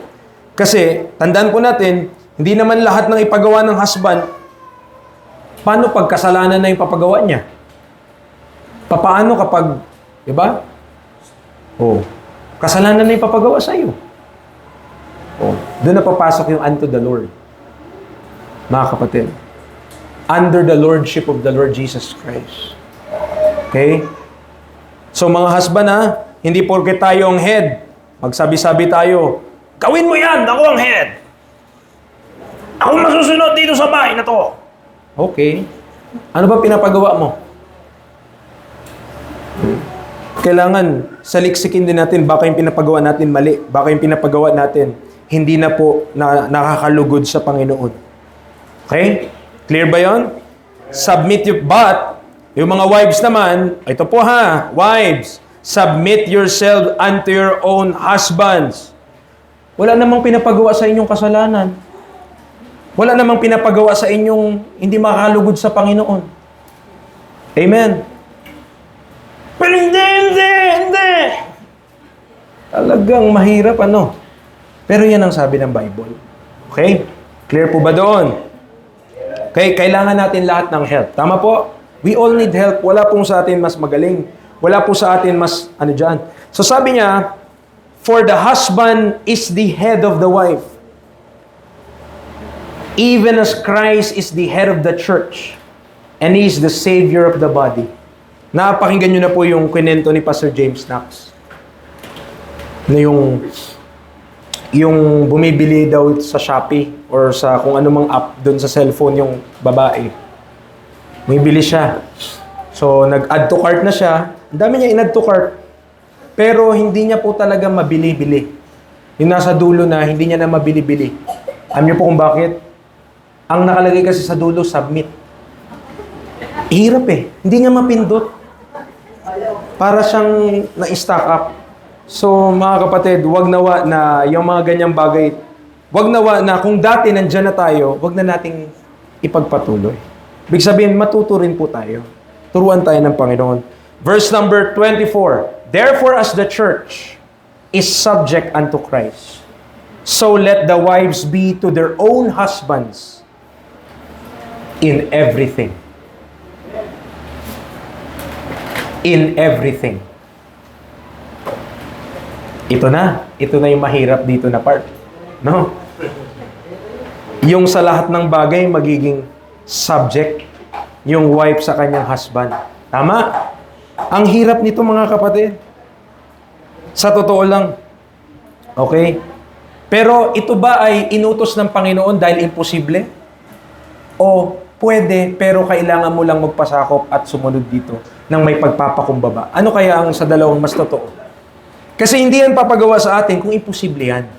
Kasi, tandaan po natin, hindi naman lahat ng ipagawa ng husband, paano pag kasalanan na yung papagawa niya? Paano kapag, di ba? Oh, kasalanan na yung papagawa sa iyo. Oh, doon na papasok yung unto the Lord. Mga kapatid, under the lordship of the Lord Jesus Christ. Okay? So mga husband hindi porke tayo ang head, magsabi-sabi tayo, gawin mo yan, ako ang head. Ako masusunod dito sa bahay na to. Okay. Ano ba pinapagawa mo? Kailangan saliksikin din natin baka yung pinapagawa natin mali, baka yung pinapagawa natin hindi na po nakakalugod sa Panginoon. Okay? Clear ba yon? Submit you, but yung mga wives naman, ito po wives, submit yourself unto your own husbands. Wala namang pinapagawa sa inyong kasalanan. Wala namang pinapagawa sa inyong hindi makakalugod sa Panginoon. Amen. Pero hindi. Talagang mahirap, Pero yan ang sabi ng Bible. Okay? Clear po ba doon? Okay, kailangan natin lahat ng help. Tama po? We all need help. Wala pong sa atin mas magaling. Wala po sa atin mas dyan. So sabi niya, for the husband is the head of the wife, even as Christ is the head of the church, and He is the Savior of the body. Napakinggan nyo na po yung kwento ni Pastor James Knox. Na yung bumibili daw sa Shopee or sa kung anumang app doon sa cellphone yung babae. Bumibili siya. So, nag-add to cart na siya. Ang dami niya in-add to cart. Pero hindi niya po talaga mabili-bili. Yung nasa dulo na, hindi niya na mabili-bili. Alam niyo po kung bakit? Ang nakalagay kasi sa dulo, submit. Hirap eh. Hindi niya mapindot. Para siyang na-stack up. So, mga kapatid, wag nawa na yung mga ganyang bagay, wag nawa na kung dati nandyan na tayo, wag na nating ipagpatuloy. Ibig sabihin, matuto rin po tayo. Turuan tayo ng Panginoon. Verse number 24. Therefore, as the church is subject unto Christ, so let the wives be to their own husbands in everything. In everything. Ito na yung mahirap dito na part. No? Yung sa lahat ng bagay, magiging subject yung wife sa kanyang husband. Tama? Ang hirap nito mga kapatid. Sa totoo lang. Okay? Pero ito ba ay inutos ng Panginoon dahil imposible? O pwede, pero kailangan mo lang magpasakop at sumunod dito ng may pagpapakumbaba? Ano kaya ang sa dalawang mas totoo? Kasi hindi yan papagawa sa atin kung imposible yan.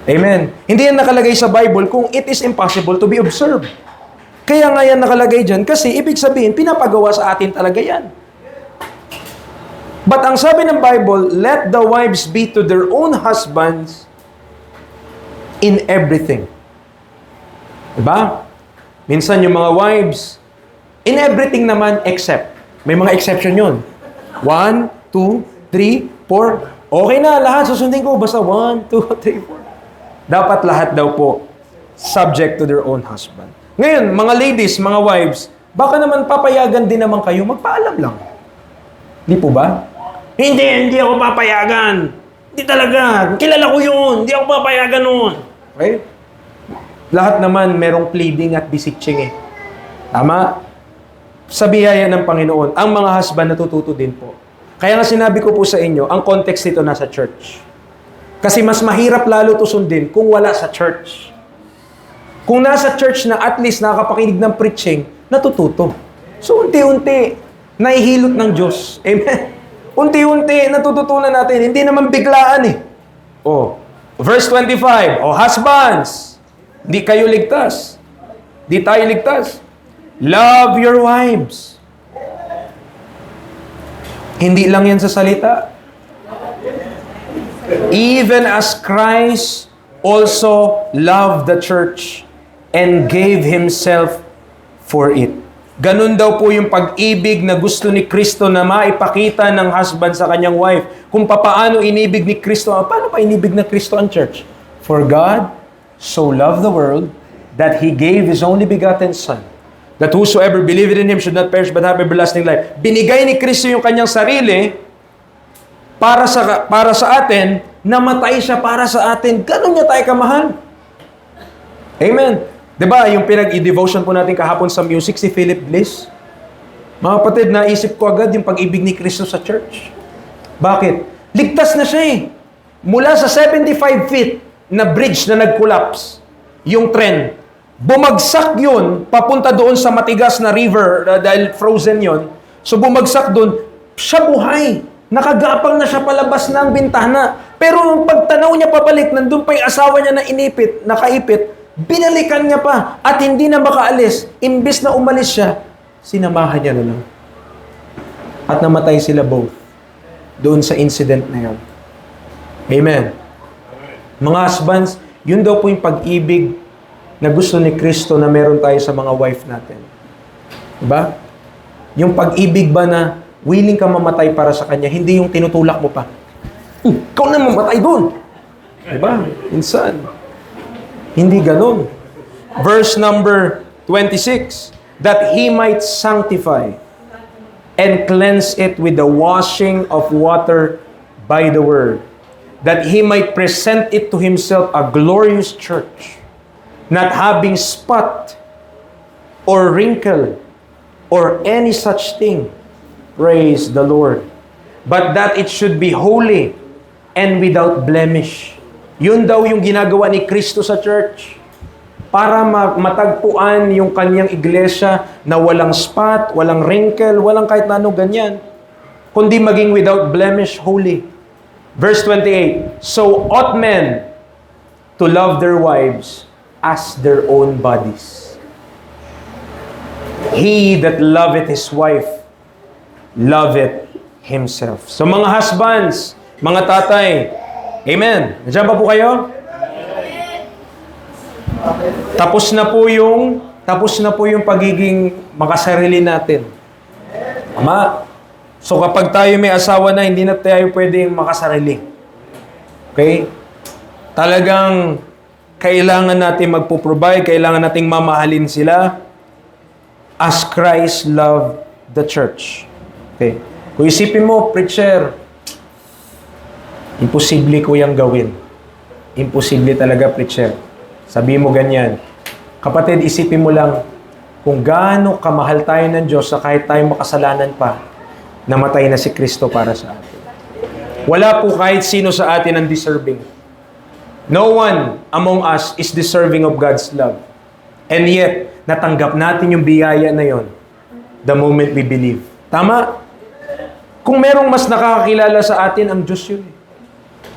Amen. Hindi yan nakalagay sa Bible kung it is impossible to be observed. Kaya nga yan nakalagay dyan kasi ibig sabihin, pinapagawa sa atin talaga yan. But ang sabi ng Bible, let the wives be to their own husbands in everything. Diba? Minsan yung mga wives, in everything naman except. May mga exception yun. 1, 2, 3, 4. Okay na, lahat susundin ko. Basta 1, 2, 3, 4. Dapat lahat daw po subject to their own husband. Ngayon, mga ladies, mga wives, baka naman papayagan din naman kayo, magpaalam lang. Hindi po ba? Hindi ako papayagan. Hindi talaga. Kilala ko yun. Hindi ako papayagan nun. Okay? Lahat naman merong pleading at beseeching eh. Tama? Sa biyaya ng Panginoon, ang mga husband natututo din po. Kaya nga sinabi ko po sa inyo, ang context nito nasa church. Kasi mas mahirap lalo to sundin kung wala sa church. Kung nasa church na at least nakakapakinig ng preaching, natututo. So unti-unti, nahihilot ng Diyos. Amen? Unti-unti, natututunan natin. Hindi naman biglaan eh. Oh, verse 25. Oh, husbands, di kayo ligtas. Di tayo ligtas. Love your wives. Hindi lang yan sa salita. Even as Christ also loved the church and gave Himself for it. Ganun daw po yung pag-ibig na gusto ni Kristo na maipakita ng husband sa kanyang wife. Kung paano inibig ni Kristo. Paano pa inibig na Kristo ang church? For God so loved the world that He gave His only begotten Son, that whosoever believeth in Him should not perish but have everlasting life. Binigay ni Kristo yung kanyang sarili para sa atin, namatay siya para sa atin. Ganun niya tayo kamahal. Amen. Diba, yung pinag-i-devotion po natin kahapon sa music, si Philip Bliss. Mga kapatid, naisip ko agad yung pag-ibig ni Kristo sa church. Bakit? Ligtas na siya eh. Mula sa 75 feet na bridge na nag-collapse, yung tren, bumagsak yun, papunta doon sa matigas na river, dahil frozen yun. So bumagsak doon, siya buhay. Nakagapang na siya palabas ng bintana. Pero nung pagtanaw niya pabalik, nandun pa yung asawa niya na nakaipit, binalikan niya pa at hindi na makaalis. Imbis na umalis siya, sinamahan niya na lang. At namatay sila both doon sa incident na yun. Amen. Mga husbands, yun daw po yung pag-ibig na gusto ni Kristo na meron tayo sa mga wife natin. Diba? Yung pag-ibig ba na willing ka mamatay para sa Kanya, hindi yung tinutulak mo pa. Ikaw na mamatay doon. Diba? Minsan. Hindi ganun. Verse number 26. that He might sanctify and cleanse it with the washing of water by the word, that He might present it to Himself a glorious church, not having spot or wrinkle or any such thing. Praise the Lord. But that it should be holy and without blemish. Yun daw yung ginagawa ni Kristo sa church. Para matagpuan yung kanyang iglesia na walang spot, walang wrinkle, walang kahit na ano ganyan. Kundi maging without blemish, holy. Verse 28, so ought men to love their wives as their own bodies. He that loveth his wife, loveth himself. So mga husbands, mga tatay, amen. Nandiyan pa po kayo? Tapos na po yung pagiging makasarili natin. Tama? So kapag tayo may asawa na, hindi na tayo pwedeng makasarili. Okay? Talagang kailangan natin magpo-provide, kailangan nating mamahalin sila as Christ loved the church. Okay? Kung isipin mo, preacher, imposible ko yung gawin. Imposible talaga, preacher. Sabi mo ganyan. Kapatid, isipin mo lang kung gaano kamahal tayo ng Diyos sa kahit tayo makasalanan pa, namatay na si Kristo para sa atin. Wala po kahit sino sa atin ang deserving. No one among us is deserving of God's love. And yet, natanggap natin yung biyaya na yon the moment we believe. Tama? Kung merong mas nakakakilala sa atin, ang Diyos yun.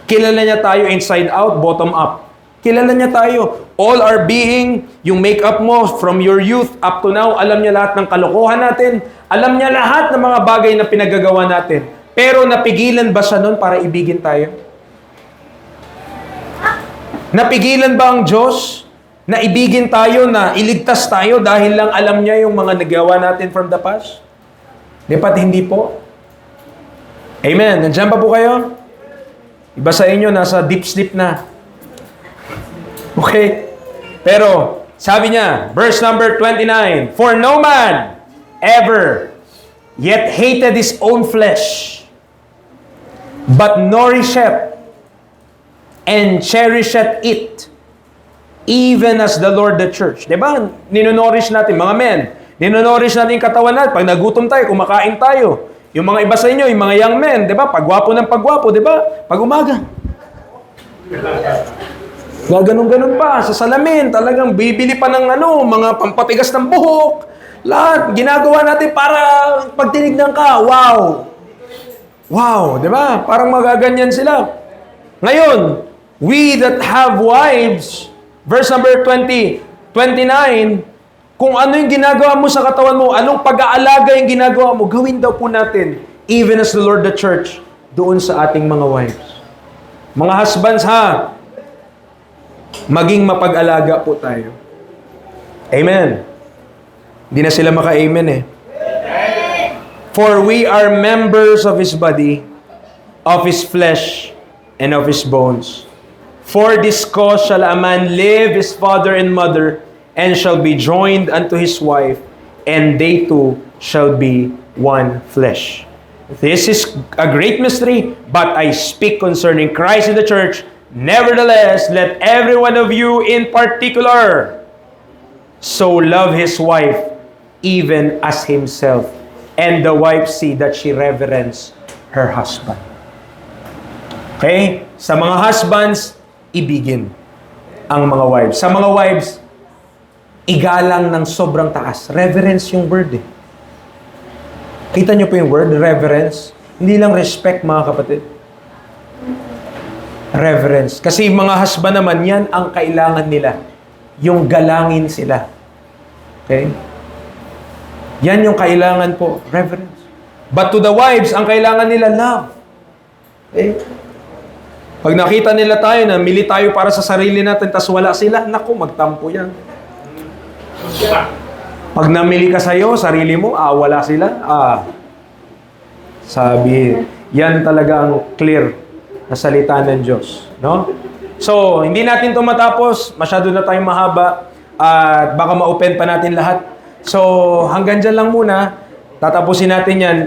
Kilala niya tayo inside out, bottom up. Kilala niya tayo. All our being, yung make-up mo from your youth up to now, alam niya lahat ng kalokohan natin. Alam niya lahat ng mga bagay na pinagagawa natin. Pero napigilan ba siya nun para ibigin tayo? Napigilan ba ang Diyos na ibigin tayo, na iligtas tayo dahil lang alam niya yung mga nagawa natin from the past? Dapat hindi po. Amen. Nandiyan pa po kayo? Iba sa inyo, nasa deep sleep na. Okay? Pero, sabi niya, verse number 29, for no man ever yet hated his own flesh, but nourisheth and cherisheth it, even as the Lord the church. Diba? Ninonorish natin, mga men, ninonorish natin yung katawan natin. Pag nagutom tayo, kumakain tayo. Yung mga iba sa inyo, yung mga young men, diba? Pagwapo ng pagwapo, diba? Pag umaga. Gaganong-ganon pa, sa salamin, talagang bibili pa ng mga pampatigas ng buhok. Lahat, ginagawa natin para pag tinignan ka, wow! Wow, di ba? Parang magaganyan sila. Ngayon, we that have wives, verse number 29, kung ano yung ginagawa mo sa katawan mo, anong pag-aalaga yung ginagawa mo, gawin daw po natin, even as the Lord the church, doon sa ating mga wives. Mga husbands ha, maging mapag-alaga po tayo. Amen. Hindi na sila maka-amen eh. For we are members of His body, of His flesh, and of His bones. For this cause shall a man leave his father and mother, and shall be joined unto his wife, and they two shall be one flesh. This is a great mystery, but I speak concerning Christ and the church. Nevertheless, let every one of you in particular so love his wife even as himself, and the wife see that she reverence her husband. Okay? Sa mga husbands, ibigin ang mga wives. Sa mga wives, igalang ng sobrang taas. Reverence yung word eh. Kita niyo po yung word, reverence. Hindi lang respect, mga kapatid. Reverence. Kasi mga husband naman, yan ang kailangan nila. Yung galangin sila. Okay? Yan yung kailangan po. Reverence. But to the wives, ang kailangan nila, love. Okay? Pag nakita nila tayo na mili tayo para sa sarili natin, tas wala sila, naku, magtampo yan. Pag namili ka sa'yo, sarili mo, wala sila, sabi, yan talaga ang clear na salita ng Diyos. No? So, hindi natin ito matapos. Masyado na tayong mahaba. At baka ma-open pa natin lahat. So, hanggang dyan lang muna. Tatapusin natin yan.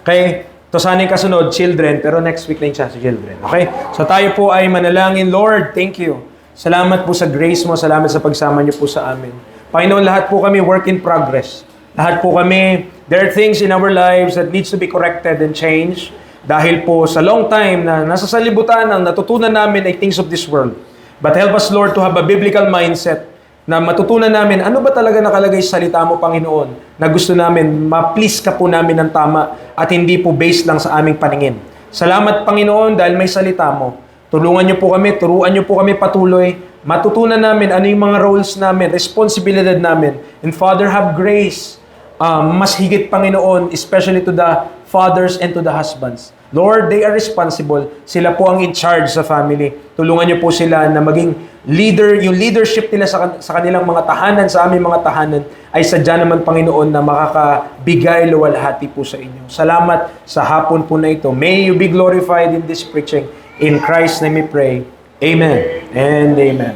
Okay? Ito sana yung kasunod, children. Pero next week na yung chance, children. Okay? So, tayo po ay manalangin. Lord, thank you. Salamat po sa grace mo. Salamat sa pagsama niyo po sa amin. Panginoon, lahat po kami work in progress. Lahat po kami, there are things in our lives that needs to be corrected and changed. Dahil po sa long time na nasa salibutan, ang natutunan namin ay things of this world. But help us, Lord, to have a biblical mindset na matutunan namin ano ba talaga nakalagay sa salita mo, Panginoon, na gusto namin, ma-please ka po namin ng tama at hindi po based lang sa aming paningin. Salamat, Panginoon, dahil may salita mo. Tulungan niyo po kami, turuan niyo po kami patuloy. Matutunan namin ano yung mga roles namin, responsibilidad namin. And Father, have grace. Mas higit, Panginoon, especially to the fathers and to the husbands. Lord, they are responsible. Sila po ang in charge sa family. Tulungan niyo po sila na maging leader, yung leadership nila sa kanilang mga tahanan, sa aming mga tahanan, ay sadya naman, Panginoon, na makakabigay luwalhati po sa inyo. Salamat sa hapon po na ito. May you be glorified in this preaching. In Christ's name we pray. Amen and amen.